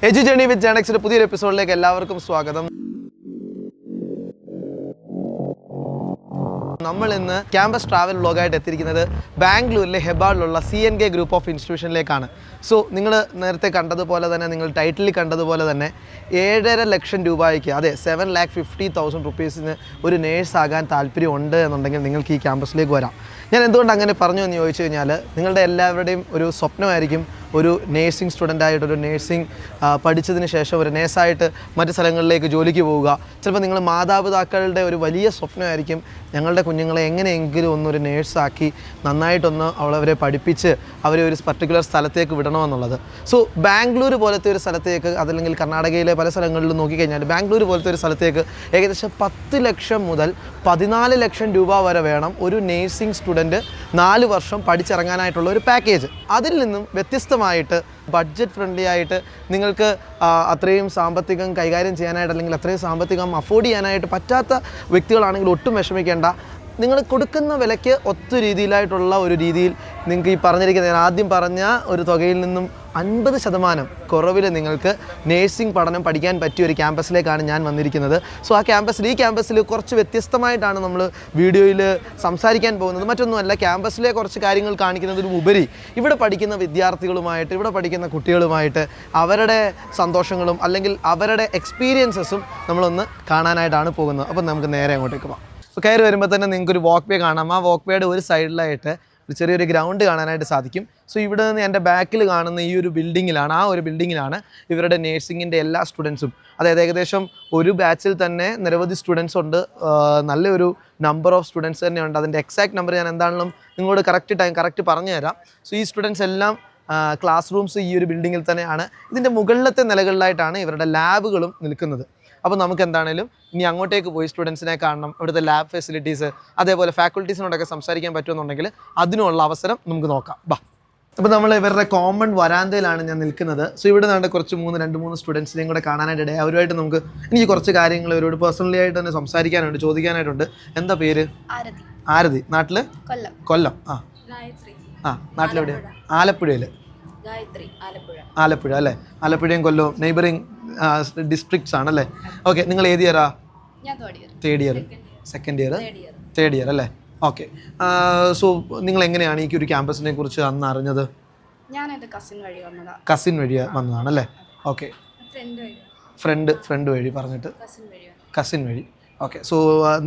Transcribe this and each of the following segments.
എജു journey വിത്ത് ജേണക്സിന്റെ പുതിയൊരു എപ്പിസോഡിലേക്ക് എല്ലാവർക്കും സ്വാഗതം. നമ്മൾ ഇന്ന് ക്യാമ്പസ് ട്രാവൽ വ്ലോഗായിട്ട് എത്തിയിരിക്കുന്നത് ബാംഗ്ലൂരിലെ ഹെബാളിലുള്ള CNK ഗ്രൂപ്പ് ഓഫ് ഇൻസ്റ്റിറ്റ്യൂഷനിലേക്കാണ്. സോ നിങ്ങൾ നേരത്തെ കണ്ടതുപോലെ തന്നെ, നിങ്ങൾ ടൈറ്റിലിൽ കണ്ടതുപോലെ തന്നെ 7.5 ലക്ഷം രൂപയ്ക്ക്, അതെ 7,50,000 റുപ്പീസിന് ഒരു നേഴ്സ് ആകാൻ താല്പര്യമുണ്ട് എന്നുണ്ടെങ്കിൽ നിങ്ങൾക്ക് ഈ ക്യാമ്പസിലേക്ക് വരാം. ഞാൻ എന്തുകൊണ്ട് അങ്ങനെ പറഞ്ഞു എന്ന് ചോദിച്ചു കഴിഞ്ഞാൽ, നിങ്ങളുടെ എല്ലാവരുടെയും ഒരു സ്വപ്നമായിരിക്കും ഒരു നേഴ്സിംഗ് സ്റ്റുഡൻ്റായിട്ടൊരു നേഴ്സിംഗ് പഠിച്ചതിന് ശേഷം ഒരു നേഴ്സായിട്ട് മറ്റ് സ്ഥലങ്ങളിലേക്ക് ജോലിക്ക് പോവുക. ചിലപ്പോൾ നിങ്ങൾ മാതാപിതാക്കളുടെ ഒരു വലിയ സ്വപ്നമായിരിക്കും ഞങ്ങളുടെ കുഞ്ഞുങ്ങളെ എങ്ങനെയെങ്കിലും ഒന്നൊരു നേഴ്സാക്കി നന്നായിട്ടൊന്ന് അവരെ പഠിപ്പിച്ച് അവരെ ഒരു പർട്ടിക്കുലർ സ്ഥലത്തേക്ക് വിടണമെന്നുള്ളത്. സോ ബാംഗ്ലൂർ പോലത്തെ ഒരു സ്ഥലത്തേക്ക്, അതല്ലെങ്കിൽ കർണാടകയിലെ പല സ്ഥലങ്ങളിലും നോക്കിക്കഴിഞ്ഞാൽ ബാംഗ്ലൂർ പോലത്തെ ഒരു സ്ഥലത്തേക്ക് ഏകദേശം 10 ലക്ഷം മുതൽ 14 ലക്ഷം രൂപ വരെ വേണം ഒരു നേഴ്സിംഗ് സ്റ്റുഡൻറ്റ് 4 വർഷം പഠിച്ചിറങ്ങാനായിട്ടുള്ള ഒരു പാക്കേജ്. അതിൽ നിന്നും വ്യത്യസ്തമായിട്ട് ബഡ്ജറ്റ് ഫ്രണ്ട്ലി ആയിട്ട് നിങ്ങൾക്ക് അത്രയും സാമ്പത്തികം കൈകാര്യം ചെയ്യാനായിട്ട്, അല്ലെങ്കിൽ അത്രയും സാമ്പത്തികം അഫോർഡ് ചെയ്യാനായിട്ട് പറ്റാത്ത വ്യക്തികളാണെങ്കിൽ ഒട്ടും വിഷമിക്കേണ്ട. നിങ്ങൾ കൊടുക്കുന്ന വിലയ്ക്ക് ഒത്ത രീതിയിലായിട്ടുള്ള ഒരു രീതിയിൽ നിങ്ങൾക്ക് ഈ പറഞ്ഞിരിക്കുന്ന, ഞാൻ ആദ്യം പറഞ്ഞ ഒരു തുകയിൽ നിന്നും 50% കുറവിൽ നിങ്ങൾക്ക് നേഴ്സിംഗ് പഠനം പഠിക്കാൻ പറ്റിയ ഒരു ക്യാമ്പസിലേക്കാണ് ഞാൻ വന്നിരിക്കുന്നത്. സോ ഈ ക്യാമ്പസിൽ കുറച്ച് വ്യത്യസ്തമായിട്ടാണ് നമ്മൾ വീഡിയോയിൽ സംസാരിക്കാൻ പോകുന്നത്. മറ്റൊന്നുമല്ല, ക്യാമ്പസിലെ കുറച്ച് കാര്യങ്ങൾ കാണിക്കുന്നതിന് ഉപരി ഇവിടെ പഠിക്കുന്ന വിദ്യാർത്ഥികളുമായിട്ട്, ഇവിടെ പഠിക്കുന്ന കുട്ടികളുമായിട്ട് അവരുടെ സന്തോഷങ്ങളും അല്ലെങ്കിൽ അവരുടെ എക്സ്പീരിയൻസസും നമ്മളൊന്ന് കാണാനായിട്ടാണ് പോകുന്നത്. അപ്പം നമുക്ക് നേരെ അങ്ങോട്ടേക്ക് പോകാം. കയറി വരുമ്പോൾ തന്നെ നിങ്ങൾക്കൊരു വാക്ക് വേ കാണാം. ആ വാക്ക് വേയുടെ ഒരു സൈഡിലായിട്ട് ഒരു ചെറിയൊരു ഗ്രൗണ്ട് കാണാനായിട്ട് സാധിക്കും. സോ ഇവിടെ നിന്ന് എൻ്റെ ബാക്കിൽ കാണുന്ന ഈ ഒരു ബിൽഡിങ്ങിലാണ്, ആ ഒരു ബിൽഡിങ്ങിലാണ് ഇവരുടെ നേഴ്സിങ്ങിൻ്റെ എല്ലാ സ്റ്റുഡൻസും, അതായത് ഏകദേശം ഒരു ബാച്ചിൽ തന്നെ നിരവധി സ്റ്റുഡൻസ് ഉണ്ട്. നല്ലൊരു നമ്പർ ഓഫ് സ്റ്റുഡൻസ് തന്നെയുണ്ട്. അതിൻ്റെ എക്സാക്ട് നമ്പർ ഞാൻ എന്താണെങ്കിലും നിങ്ങളോട് കറക്റ്റ് പറഞ്ഞു തരാം. സോ ഈ സ്റ്റുഡൻസ് എല്ലാം ക്ലാസ് റൂംസ് ഈ ഒരു ബിൽഡിങ്ങിൽ തന്നെയാണ്. ഇതിൻ്റെ മുകളിലത്തെ നിലകളിലായിട്ടാണ് ഇവരുടെ ലാബുകളും നിൽക്കുന്നത്. അപ്പോൾ നമുക്ക് എന്താണേലും ഇനി അങ്ങോട്ടേക്ക് പോയി സ്റ്റുഡൻസിനെ കാണണം, ഇവിടുത്തെ ലാബ് ഫെസിലിറ്റീസ്, അതേപോലെ ഫാക്കൽറ്റീസിനോടൊക്കെ സംസാരിക്കാൻ പറ്റുമെന്നുണ്ടെങ്കിൽ അതിനുള്ള അവസരം നമുക്ക് നോക്കാം. ബാ. അപ്പോൾ നമ്മൾ ഇവരുടെ കോമൺ വരാന്തയിലാണ് ഞാൻ നിൽക്കുന്നത്. സോ ഇവിടെ നിന്നാണ് കുറച്ച് 2-3 സ്റ്റുഡൻസിനെയും കൂടെ കാണാനായിട്ട് ഇടയായി. അവരുമായിട്ട് എനിക്ക് കുറച്ച് കാര്യങ്ങൾ ഇവരോട് പേഴ്സണലി ആയിട്ട് തന്നെ സംസാരിക്കാനുണ്ട്, ചോദിക്കാനായിട്ടുണ്ട്. എന്താ പേര്? ആരതി. നാട്ടിൽ? കൊല്ലം. നാട്ടിലെവിടെയാണ്? ആലപ്പുഴയിൽ. ആലപ്പുഴ അല്ലേ? ആലപ്പുഴയും കൊല്ലവും നെയ്ബറിങ് ഡിസ്ട്രിക്ട്സ് ആണല്ലേ? ഓക്കെ. നിങ്ങൾ ഏത് ഇയറാ? സെക്കൻഡ് ഇയർ അല്ലേ? ഓക്കെ. സോ നിങ്ങൾ എങ്ങനെയാണ് ഈ ഒരു ക്യാമ്പസിനെ കുറിച്ച് അന്ന് അറിഞ്ഞത്? കസിൻ വഴി വന്നതാണല്ലേ? ഓക്കെ. ഫ്രണ്ട് വഴി പറഞ്ഞിട്ട് കസിൻ വഴി. ഓക്കെ. സോ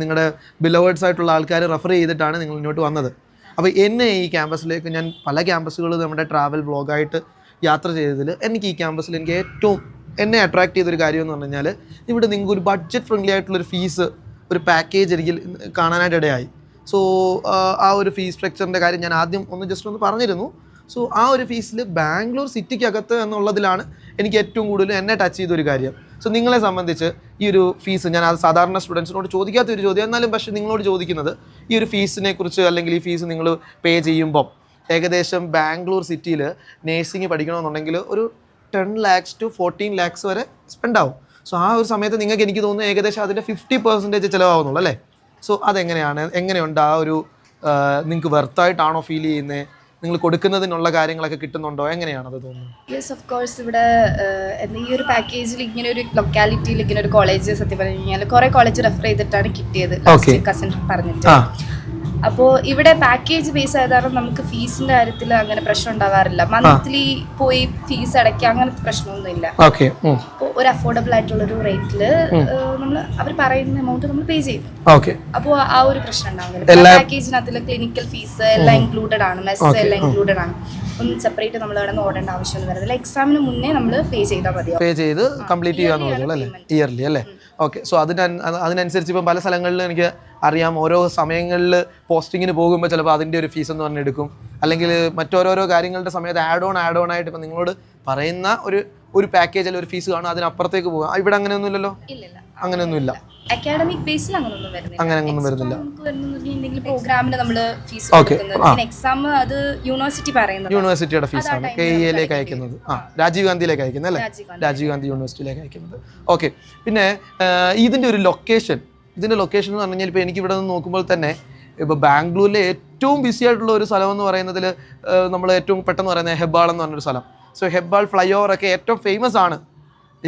നിങ്ങളുടെ ബിലോവേഡ്സ് ആയിട്ടുള്ള ആൾക്കാർ റെഫർ ചെയ്തിട്ടാണ് നിങ്ങൾ ഇങ്ങോട്ട് വന്നത്. അപ്പോൾ എന്നെ ഈ ക്യാമ്പസിലേക്ക്, ഞാൻ പല ക്യാമ്പസുകൾ നമ്മുടെ ട്രാവൽ വ്ളോഗായിട്ട് യാത്ര ചെയ്തതിൽ എനിക്ക് ഈ ക്യാമ്പസിൽ എനിക്ക് ഏറ്റവും എന്നെ അട്രാക്ട് ചെയ്തൊരു കാര്യം എന്ന് പറഞ്ഞു കഴിഞ്ഞാൽ, ഇവിടെ നിങ്ങൾക്ക് ഒരു ബഡ്ജറ്റ് ഫ്രണ്ട്ലി ആയിട്ടുള്ളൊരു ഫീസ്, ഒരു പാക്കേജ് എനിക്ക് കാണാനായിട്ട് ഇടയായി. സോ ആ ഒരു ഫീസ് സ്ട്രക്ചറിൻ്റെ കാര്യം ഞാൻ ആദ്യം ജസ്റ്റ് ഒന്ന് പറഞ്ഞിരുന്നു. സോ ആ ഒരു ഫീസിൽ ബാംഗ്ലൂർ സിറ്റിക്കകത്ത് എന്നുള്ളതിലാണ് എനിക്ക് ഏറ്റവും കൂടുതൽ എന്നെ ടച്ച് ചെയ്തൊരു കാര്യം. സോ നിങ്ങളെ സംബന്ധിച്ച് ഈ ഒരു ഫീസ്, ഞാൻ അത് സാധാരണ സ്റ്റുഡൻസിനോട് ചോദിക്കാത്തൊരു ചോദ്യം, എന്നാലും പക്ഷേ നിങ്ങളോട് ചോദിക്കുന്നത് ഈ ഒരു ഫീസിനെ കുറിച്ച്, അല്ലെങ്കിൽ ഈ ഫീസ് നിങ്ങൾ പേ ചെയ്യുമ്പം ഏകദേശം ബാംഗ്ലൂർ സിറ്റിയിൽ നേഴ്സിംഗ് പഠിക്കണമെന്നുണ്ടെങ്കിൽ ഒരു 10 lakhs to 14 lakhs വരെ സ്പെൻഡ് ആവും. സോ ആ ഒരു സമയത്ത് നിങ്ങൾക്ക്, എനിക്ക് തോന്നുന്നു, ഏകദേശം അതിൻ്റെ 50% ചിലവാകുന്നുള്ളൂ അല്ലേ? സോ എങ്ങനെയുണ്ട് ആ ഒരു, നിങ്ങൾക്ക് വെർത്തായിട്ടാണോ ഫീൽ ചെയ്യുന്നത്? നിങ്ങൾ കൊടുക്കുന്നതിനുള്ള കാര്യങ്ങളൊക്കെ കിട്ടുന്നുണ്ടോ? എങ്ങനെയാണത് തോന്നുന്നത്? Yes, of course. ഇവിടെ ഈ ഒരു പാക്കേജിൽ ഇങ്ങനെ ഒരു ലൊക്കാലിറ്റിയിൽ ഇങ്ങനെ ഒരു കോളേജ്, സത്യം പറഞ്ഞു കഴിഞ്ഞാൽ കുറേ കോളേജ് റെഫർ ചെയ്തിട്ടാണ് കിട്ടിയത്, കസിൻ പറഞ്ഞിട്ട്. അപ്പോൾ ഇവിടെ പാക്കേജ് ബേസ് ആയതാണ് നമുക്ക് ഫീസിന്റെ കാര്യത്തിൽ അങ്ങനെ പ്രശ്നം ഉണ്ടാവാറില്ല. മന്ത്ലി പോയി ഫീസ് അടയ്ക്കുക അങ്ങനത്തെ പ്രശ്നമൊന്നുമില്ല. അപ്പോൾ ഒരു അഫോർഡബിൾ ആയിട്ടുള്ള ഒരു റേറ്റിൽ നമ്മൾ അവർ പറയുന്ന എമൗണ്ട് നമ്മൾ പേ ചെയ്യും. അപ്പോൾ ആ ഒരു പ്രശ്നം ഉണ്ടാവില്ല. പാക്കേജിനകത്തിൽ ക്ലിനിക്കൽ ഫീസ് എല്ലാം ഇൻക്ലൂഡഡ് ആണ്, മെസ്സ് എല്ലാം ഇൻക്ലൂഡഡ് ആണ്. ഒന്നും സെപ്പറേറ്റ് നമ്മൾ ഇവിടെ നിന്ന് ഓടേണ്ട ആവശ്യമൊന്നും വരുന്നില്ല. എക്സാമിന് മുന്നേ നമ്മൾ പേ ചെയ്താൽ മതി. പേ ചെയ്ത് കംപ്ലീറ്റ് ചെയ്യാന്നുള്ളൂ ഇയർലി അല്ലേ? ഓക്കെ. സോ അതിനനുസരിച്ച് ഇപ്പം പല സ്ഥലങ്ങളിലും എനിക്ക് അറിയാം, ഓരോ സമയങ്ങളിൽ പോസ്റ്റിങ്ങിന് പോകുമ്പോൾ ചിലപ്പോൾ അതിൻ്റെ ഒരു ഫീസ് എന്ന് പറഞ്ഞെടുക്കും, അല്ലെങ്കിൽ മറ്റോരോരോ കാര്യങ്ങളുടെ സമയത്ത് ആഡ് ഓൺ ആയിട്ട് ഇപ്പം നിങ്ങളോട് പറയുന്ന ഒരു പാക്കേജിൽ ഒരു ഫീസ് കാണും, അതിനപ്പുറത്തേക്ക് പോകുക. ഇവിടെ അങ്ങനെയൊന്നുമില്ലല്ലോ? അങ്ങനെയൊന്നുമില്ല. അക്കാഡമിക് ബേസിൽ അങ്ങനെയൊന്നും വരുന്നില്ല. പ്രോഗ്രാമിന് നമ്മൾ ഫീസ് എക്സാം അത് യൂണിവേഴ്സിറ്റിയുടെ ഫീസാണ് KEA-ലേക്ക് അയക്കുന്നത്. രാജീവ് ഗാന്ധിയിലേക്ക് അയക്കുന്നത് അല്ലേ? രാജീവ് ഗാന്ധി യൂണിവേഴ്സിറ്റിയിലേക്ക് അയക്കുന്നത്. ഓക്കെ. പിന്നെ ഇതിൻ്റെ ലൊക്കേഷൻ എന്ന് പറഞ്ഞു കഴിഞ്ഞാൽ, ഇപ്പോൾ എനിക്ക് ഇവിടെ നിന്ന് നോക്കുമ്പോൾ തന്നെ ഇപ്പോൾ ബാംഗ്ലൂരിലെ ഏറ്റവും ബിസി ആയിട്ടുള്ള ഒരു സ്ഥലം എന്ന് പറയുന്നതിൽ നമ്മൾ ഏറ്റവും പെട്ടെന്ന് പറയുന്നത് ഹെബ്ബാൾ എന്ന് പറഞ്ഞൊരു സ്ഥലം. സോ ഹെബ്ബാൾ ഫ്ലൈ ഓവർ ഒക്കെ ഏറ്റവും ഫേമസ് ആണ്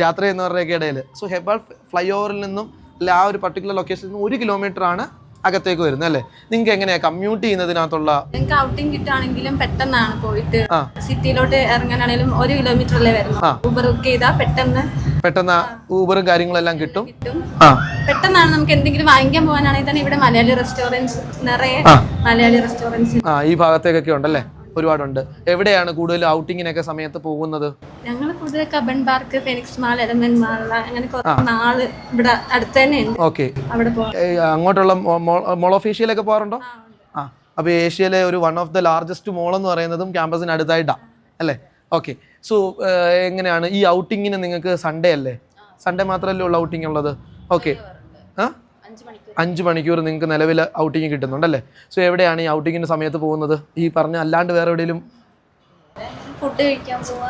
യാത്ര ചെയ്യുന്നവരുടെയൊക്കെ ഇടയിൽ. സോ ഹെബ്ബാൾ ഫ്ലൈ ഓവറിൽ നിന്നും അല്ല ആ ഒരു പർട്ടിക്കുലർ ലൊക്കേഷനിൽ നിന്ന് 1 കിലോമീറ്റർ ആണ് അകത്തേക്ക് വരുന്നത് അല്ലേ? നിങ്ങൾക്ക് എങ്ങനെയാണ് കമ്മ്യൂട്ട് ചെയ്യുന്നതിനകത്തുള്ള? നിങ്ങൾക്ക് ഔട്ടിംഗ് കിട്ടുകയാണെങ്കിലും പെട്ടെന്നാണ് പോയിട്ട് സിറ്റിയിലോട്ട് ഇറങ്ങാനാണെങ്കിലും 1 കിലോമീറ്ററല്ലേ വരുന്നു. ഊബർ ബുക്ക് ചെയ്താൽ പെട്ടെന്ന് ഊബറും കാര്യങ്ങളെല്ലാം കിട്ടും. പെട്ടെന്നാണ് നമുക്ക് എന്തെങ്കിലും വാങ്ങിക്കാൻ പോകാനാണെങ്കിൽ തന്നെ ഇവിടെ മലയാളി റെസ്റ്റോറൻറ്റ്സ് നിറയെ മലയാളി റെസ്റ്റോറൻറ്റ്സ് ഈ ഭാഗത്തേക്കൊക്കെ ഉണ്ടല്ലേ? ഒരുപാടുണ്ട്. എവിടെയാണ് കൂടുതൽ ഔട്ടിങ്ങിനൊക്കെ സമയത്ത് പോകുന്നത്? ഞങ്ങൾ കൂടുതൽ Cubbon park, Phoenix mall, element mall, അങ്ങനെ കുറേ നാള് ഇവിടെ അടുത്ത് തന്നെ ഉണ്ട്. ഓക്കെ, അവിടെ പോകാം. അങ്ങോട്ടുള്ള മോൾ ഓഫ് ഏഷ്യയിലൊക്കെ പോകാറുണ്ടോ? അപ്പോൾ ഏഷ്യയിലെ ഒരു വൺ ഓഫ് ദ ലാർജസ്റ്റ് മോൾ എന്ന് പറയുന്നതും ക്യാമ്പസിന് അടുത്തായിട്ടാണ് അല്ലേ? ഓക്കെ. സോ എങ്ങനെയാണ് ഈ ഔട്ടിങ്ങിന് നിങ്ങൾക്ക് സൺഡേ അല്ലേ? സൺഡേ മാത്രമല്ലേ ഉള്ള ഔട്ടിംഗ് ഉള്ളത്? ഓക്കെ. 5 മണിക്കൂർ നിങ്ങൾക്ക് നിലവിൽ ഔട്ടിങ് കിട്ടുന്നുണ്ടല്ലേ? സോ എവിടെയാണ് ഈ ഔട്ടിങ്ങിൻ്റെ സമയത്ത് പോകുന്നത്? ഈ പറഞ്ഞ അല്ലാണ്ട് വേറെ എവിടെയെങ്കിലും ഫുഡ് കഴിക്കാൻ പോവാ.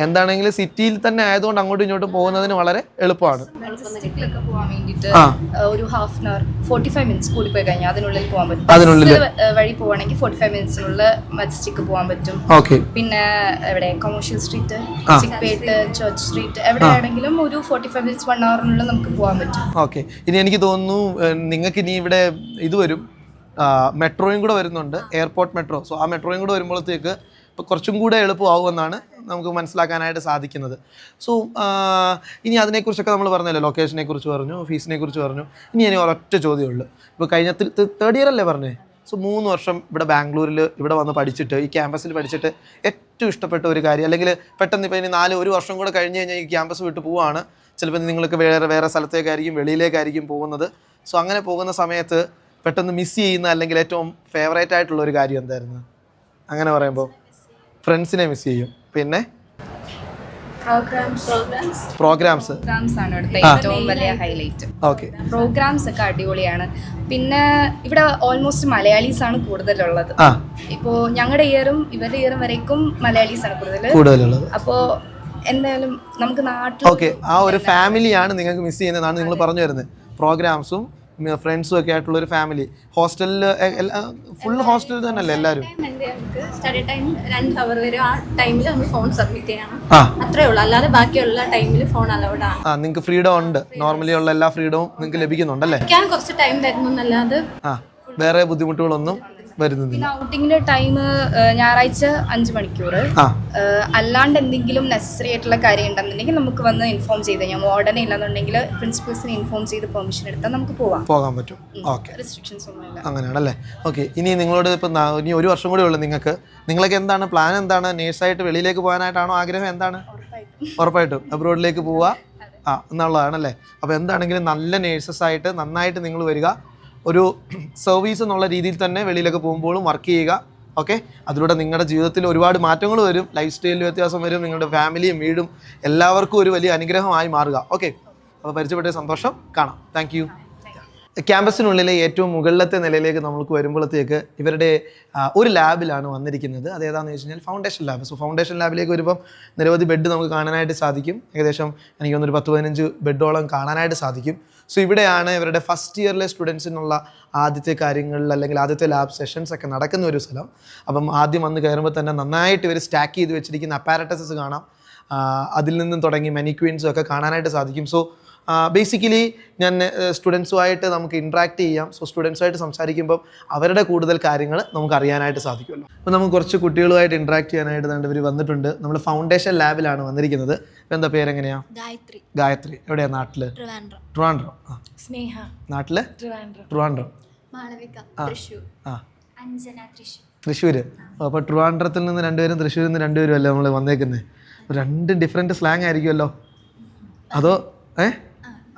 എന്താണെങ്കിലും സിറ്റിയിൽ തന്നെ ആയതുകൊണ്ട് അങ്ങോട്ടും ഇങ്ങോട്ടും പോകുന്നതിന് വളരെ എളുപ്പമാണ്. പോകാൻ വേണ്ടിയിട്ട് ഒരു 1/2 അവർ 45 മിനിറ്റ്സ് കൂടി പോയി കഴിഞ്ഞാൽ അതിനുള്ളിൽ പോകാൻ പറ്റും. വഴി പോവാണെങ്കിൽ 45 മിനിറ്റ്സിനുള്ളിൽ മജസ്റ്റിക് പോകാൻ പറ്റും. പിന്നെ എവിടെ കൊമേഴ്ഷ്യൽ സ്ട്രീറ്റ്, ചിക്പേട്ട്, ചർച്ച് സ്ട്രീറ്റ് എവിടെയാണെങ്കിലും ഒരു 45 മിനിറ്റ്സ് 1 അവറിനുള്ളിൽ നമുക്ക് പോകാൻ പറ്റും. ഓക്കെ. ഇനി എനിക്ക് തോന്നുന്നു നിങ്ങൾക്ക് ഇനി ഇവിടെ ഇത് വരും, മെട്രോയും കൂടെ വരുന്നുണ്ട്, എയർപോർട്ട് മെട്രോ. സോ ആ മെട്രോയും കൂടെ വരുമ്പോഴത്തേക്ക് ഇപ്പോൾ കുറച്ചും കൂടെ എളുപ്പമാവുമെന്നാണ് നമുക്ക് മനസ്സിലാക്കാനായിട്ട് സാധിക്കുന്നത്. സോ ഇനി അതിനെക്കുറിച്ചൊക്കെ നമ്മൾ പറഞ്ഞല്ലോ, ലൊക്കേഷനെ കുറിച്ച് പറഞ്ഞു, ഫീസിനെ കുറിച്ച് പറഞ്ഞു. ഇനി ഒരൊറ്റ ചോദ്യമുള്ളൂ. ഇപ്പോൾ കഴിഞ്ഞ 3rd ഇയർ അല്ലേ പറഞ്ഞേ? സോ 3 വർഷം ഇവിടെ ബാംഗ്ലൂരിൽ ഇവിടെ വന്ന് പഠിച്ചിട്ട്, ഈ ക്യാമ്പസിൽ പഠിച്ചിട്ട് ഏറ്റവും ഇഷ്ടപ്പെട്ട ഒരു കാര്യം, അല്ലെങ്കിൽ പെട്ടെന്ന് ഇപ്പോൾ ഇനി 1 വർഷം കൂടെ കഴിഞ്ഞ് കഴിഞ്ഞാൽ ഈ ക്യാമ്പസ് വിട്ട് പോവുകയാണ്, ചിലപ്പോൾ നിങ്ങൾക്ക് വേറെ സ്ഥലത്തേക്കായിരിക്കും, വെളിയിലേക്കായിരിക്കും പോകുന്നത്. സോ അങ്ങനെ പോകുന്ന സമയത്ത് പെട്ടെന്ന് മിസ് ചെയ്യുന്ന അല്ലെങ്കിൽ ഏറ്റവും ഫേവറേറ്റ് ആയിട്ടുള്ള ഒരു കാര്യം എന്തായിരുന്നു? അങ്ങനെ പറയുമ്പോൾ ഫ്രണ്ട്സിനെ മിസ് ചെയ്യും. പിന്നെ പ്രോഗ്രാംസ് ആണ് ഇവിടുത്തെ ഏറ്റവും വലിയ ഹൈലൈറ്റ്. ഓക്കെ. പ്രോഗ്രാംസ് ഒക്കെ അടിപൊളിയാണ്. പിന്നെ ഇവിടെ ഓൾമോസ്റ്റ് മലയാളീസ് ആണ് കൂടുതലുള്ളത്. ഇപ്പോൾ ഞങ്ങളുടെ ഇയറും ഇവരുടെ ഇയറും വരേക്കും മലയാളീസ് ആണ് കൂടുതലുള്ളത്. അപ്പോൾ എന്തായാലും നമുക്ക് നാട്ടിൽ ആ ഒരു ഫാമിലിയാണ് നിങ്ങൾക്ക് മിസ് ചെയ്യുന്നതാണ് നിങ്ങൾ പറഞ്ഞു വരുന്നത്. പ്രോഗ്രാംസും ഫ്രണ്ട്സും ഒക്കെ ആയിട്ടുള്ള ഒരു ഫാമിലി. ഹോസ്റ്റലിൽ ഫുൾ ഹോസ്റ്റലിൽ തന്നെയല്ലേ എല്ലാവരും? സ്റ്റഡി ടൈം 2 അവർ വരെ ആ ടൈമിൽ നമ്മൾ ഫോൺ സബ്മിറ്റ് ചെയ്യണം, അത്രേ ഉള്ളൂ. അല്ലാതെ ബാക്കിയുള്ള ടൈമിൽ ഫോൺ അലൗഡ് ആണ്. നിങ്ങൾക്ക് ഫ്രീഡം ഉണ്ട്, നോർമലി ഉള്ള എല്ലാ ഫ്രീഡവും നിങ്ങൾക്ക് ലഭിക്കുന്നുണ്ടല്ലേ? കുറച്ച് ടൈം തരുന്നല്ലാതെ വേറെ ബുദ്ധിമുട്ടുകളൊന്നും വരുന്നില്ല. ഔട്ടിങ്ങിന്റെ ടൈം ഞായറാഴ്ച 5 മണിക്കൂർ. അല്ലാണ്ട് എന്തെങ്കിലും നെസസറി ആയിട്ടുള്ള കാര്യം ഉണ്ടെന്നുണ്ടെങ്കിൽ നമുക്ക് വന്ന് ഇൻഫോം ചെയ്ത് കഴിഞ്ഞാൽ, വാർഡനെ ഇല്ലാന്നുണ്ടെങ്കിൽ പ്രിൻസിപ്പൽസിനെ ഇൻഫോം ചെയ്ത് പെർമിഷൻ എടുത്താൽ നമുക്ക് പോകാൻ പറ്റും. ഓക്കെ, റെസ്ട്രിക്ഷൻസ് ഒന്നുമില്ല. അങ്ങനെയാണല്ലേ? ഓക്കെ. ഇനി നിങ്ങളോട് ഇപ്പം ഇനി 1 വർഷം കൂടെ ഉള്ളു നിങ്ങൾക്ക് എന്താണ് പ്ലാൻ? എന്താണ്? നേഴ്സായിട്ട് വെളിയിലേക്ക് പോകാനായിട്ടാണോ ആഗ്രഹം? എന്താണ്? ഉറപ്പായിട്ടും അബ്രോഡിലേക്ക് പോവുക എന്നുള്ളതാണല്ലേ? അപ്പോൾ എന്താണെങ്കിലും നല്ല നേഴ്സസ് ആയിട്ട് നന്നായിട്ട് നിങ്ങൾ വരിക. ഒരു സർവീസ് എന്നുള്ള രീതിയിൽ തന്നെ വെളിയിലൊക്കെ പോകുമ്പോഴും വർക്ക് ചെയ്യുക. ഓക്കെ. അതിലൂടെ നിങ്ങളുടെ ജീവിതത്തിൽ ഒരുപാട് മാറ്റങ്ങൾ വരും, ലൈഫ് സ്റ്റൈലിൽ വ്യത്യാസം വരും, നിങ്ങളുടെ ഫാമിലിയും വീടും എല്ലാവർക്കും ഒരു വലിയ അനുഗ്രഹമായി മാറുക. ഓക്കെ. അപ്പോൾ പരിചയപ്പെട്ട സന്തോഷം. കാണാം. Thank you. ക്യാമ്പസിനുള്ളിലെ ഏറ്റവും മുകളിലത്തെ നിലയിലേക്ക് നമുക്ക് വരുമ്പോഴത്തേക്ക് ഇവരുടെ ഒരു ലാബിലാണ് വന്നിരിക്കുന്നത്. അതേതാണെന്ന് വെച്ച് കഴിഞ്ഞാൽ ഫൗണ്ടേഷൻ ലാബ്. സോ ഫൗണ്ടേഷൻ ലാബിലേക്ക് വരുമ്പം നിരവധി ബെഡ് നമുക്ക് കാണാനായിട്ട് സാധിക്കും. ഏകദേശം എനിക്ക് തോന്നുന്നു 10-15 ബെഡോളം കാണാനായിട്ട് സാധിക്കും. സോ ഇവിടെയാണ് ഇവരുടെ ഫസ്റ്റ് ഇയറിലെ സ്റ്റുഡൻസിനുള്ള ആദ്യത്തെ കാര്യങ്ങളിൽ അല്ലെങ്കിൽ ആദ്യത്തെ ലാബ് സെഷൻസ് ഒക്കെ നടക്കുന്ന ഒരു സ്ഥലം. അപ്പം ആദ്യം വന്ന് കയറുമ്പോൾ തന്നെ നന്നായിട്ട് ഇവർ സ്റ്റാക്ക് ചെയ്ത് വെച്ചിരിക്കുന്ന അപ്പാരറ്റസസ് കാണാം. അതിൽ നിന്നും തുടങ്ങി മെനിക്വീൻസും ഒക്കെ കാണാനായിട്ട് സാധിക്കും. സോ ബേസിക്കലി ഞാൻ സ്റ്റുഡൻസുമായിട്ട് നമുക്ക് ഇൻട്രാക്ട് ചെയ്യാം. സോ സ്റ്റുഡൻസുമായിട്ട് സംസാരിക്കുമ്പോൾ അവരുടെ കൂടുതൽ കാര്യങ്ങൾ നമുക്ക് അറിയാനായിട്ട് സാധിക്കുമല്ലോ. അപ്പോൾ നമുക്ക് കുറച്ച് കുട്ടികളുമായിട്ട് ഇൻട്രാക്ട് ചെയ്യാനായിട്ട് ഇവർ വന്നിട്ടുണ്ട്. നമ്മൾ ഫൗണ്ടേഷൻ ലാബിലാണ് വന്നിരിക്കുന്നത്. അപ്പോൾ എന്താ പേരെങ്ങനെയാണ്? ഗായത്രി. എവിടെയാണ്? നാട്ടിൽ ട്രിവാൻഡ്രം. സ്നേഹ. നാട്ടിൽ ട്രിവാൻഡ്രം. തൃശ്ശൂർ. അപ്പോൾ ട്രിവാൻഡ്രത്തിൽ നിന്ന് 2 പേരും തൃശ്ശൂരിൽ നിന്ന് 2 പേരും അല്ലേ നമ്മൾ വന്നേക്കുന്നത്? 2 ഡിഫറെൻറ്റ് സ്ലാങ് ആയിരിക്കുമല്ലോ? അതോ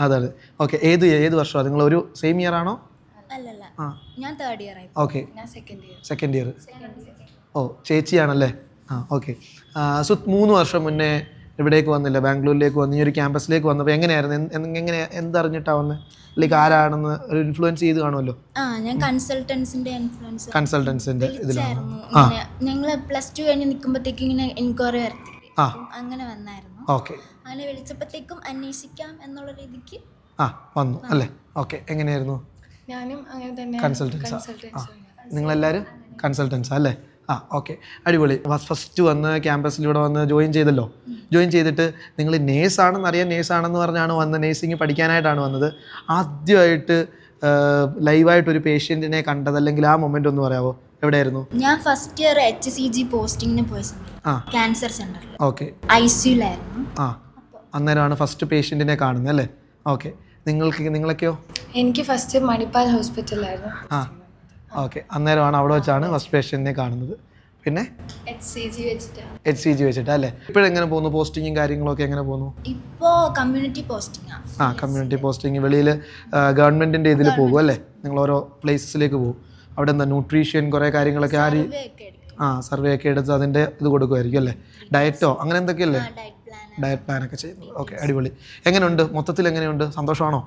അതാണ്. ഓക്കെ. ഏത് വർഷമാണ് നിങ്ങൾ? ഒരു സെയിം ഇയർ ആണോ? ഞാൻ 3rd year. Okay. Second year. ഓ, ചേച്ചിയാണല്ലേ? ഓക്കെ. സോ 3 വർഷം മുന്നേ ഇവിടേക്ക് വന്നില്ല, ബാംഗ്ലൂരിലേക്ക് വന്ന് ഈ ഒരു ക്യാമ്പസിലേക്ക് വന്നപ്പോൾ എങ്ങനെയായിരുന്നു? എന്തറിഞ്ഞിട്ടാണ് വന്നത്? ലൈക്ക് ആരാണെന്ന് ഒരു ഇൻഫ്ലുവൻസ് ചെയ്ത് കാണുമല്ലോ? ഞാൻ കൺസൾട്ടൻസിന്റെ ഇതിലാണ്. ഞങ്ങൾ +2 കഴിഞ്ഞ് നിൽക്കുമ്പോഴത്തേക്കും ഇങ്ങനെ എൻക്വയറി വരത്തില്ലേ, അങ്ങനെ വന്നായിരുന്നു. ഓക്കെ. അങ്ങനെ വിളിച്ചപ്പോഴത്തേക്കും അന്വേഷിക്കാം എന്നുള്ള രീതിക്ക് വന്നു അല്ലേ? ഓക്കെ. എങ്ങനെയായിരുന്നു? ഞാനും അങ്ങനെ തന്നെ കൺസൾട്ടൻസ്. നിങ്ങളെല്ലാവരും കൺസൾട്ടൻസ് അല്ലേ? ഓക്കെ, അടിപൊളി. ഫസ്റ്റ് വന്ന് ക്യാമ്പസിലൂടെ വന്ന് ജോയിൻ ചെയ്തല്ലോ. ജോയിൻ ചെയ്തിട്ട് നിങ്ങൾ നേഴ്സാണെന്ന് അറിയാൻ, നേഴ്സാണെന്ന് പറഞ്ഞാണ് വന്ന് നേഴ്സിംഗ് പഠിക്കാനായിട്ടാണ് വന്നത്. ആദ്യമായിട്ട് ലൈവായിട്ടൊരു പേഷ്യൻറ്റിനെ കണ്ടത്, അല്ലെങ്കിൽ ആ മൊമെൻ്റ് ഒന്ന് പറയാമോ? എവിടെയായിരുന്നു? ഞാൻ ഫസ്റ്റ് ഇയർ HCG പോസ്റ്റിങ്ങിന് പോയ സമയം ക്യാൻസർ സെന്ററിൽ. ഓക്കെ. ICUലായിരുന്നു. അന്നേരമാണ് ഫസ്റ്റ് പേഷ്യൻറ്റിനെ കാണുന്നത് അല്ലേ? ഓക്കെ. നിങ്ങളൊക്കെയോ? എനിക്ക് ഫസ്റ്റ് മണിപ്പാൽ ഹോസ്പിറ്റലായിരുന്നു. ഓക്കെ. അന്നേരമാണ് അവിടെ വെച്ചാണ് ഫസ്റ്റ് പേഷ്യൻറ്റിനെ കാണുന്നത്. പിന്നെ HCG വെച്ചിട്ട് അല്ലേ? ഇപ്പോഴെങ്ങനെ പോകുന്നു പോസ്റ്റിങ്ങും കാര്യങ്ങളൊക്കെ എങ്ങനെ പോകുന്നു? ഇപ്പോൾ കമ്മ്യൂണിറ്റി പോസ്റ്റിംഗ്. Community posting. വെളിയിൽ ഗവൺമെൻറ്റിൻ്റെ ഇതിൽ പോകും അല്ലേ? നിങ്ങൾ ഓരോ പ്ലേസസിലേക്ക് പോകും. അവിടെ എന്താ ന്യൂട്രീഷൻ കുറേ കാര്യങ്ങളൊക്കെ സർവേ ഒക്കെ എടുത്ത് അതിൻ്റെ ഇത് കൊടുക്കുമായിരിക്കും അല്ലേ? ഡയറ്റോ അങ്ങനെ എന്തൊക്കെയല്ലേ? ഡയറ്റ് പ്ലാനൊക്കെ ചെയ്യുന്നത്. ഓക്കെ, അടിപൊളി. എങ്ങനെയുണ്ട് മൊത്തത്തിൽ? എങ്ങനെയുണ്ട്? സന്തോഷമാണോ?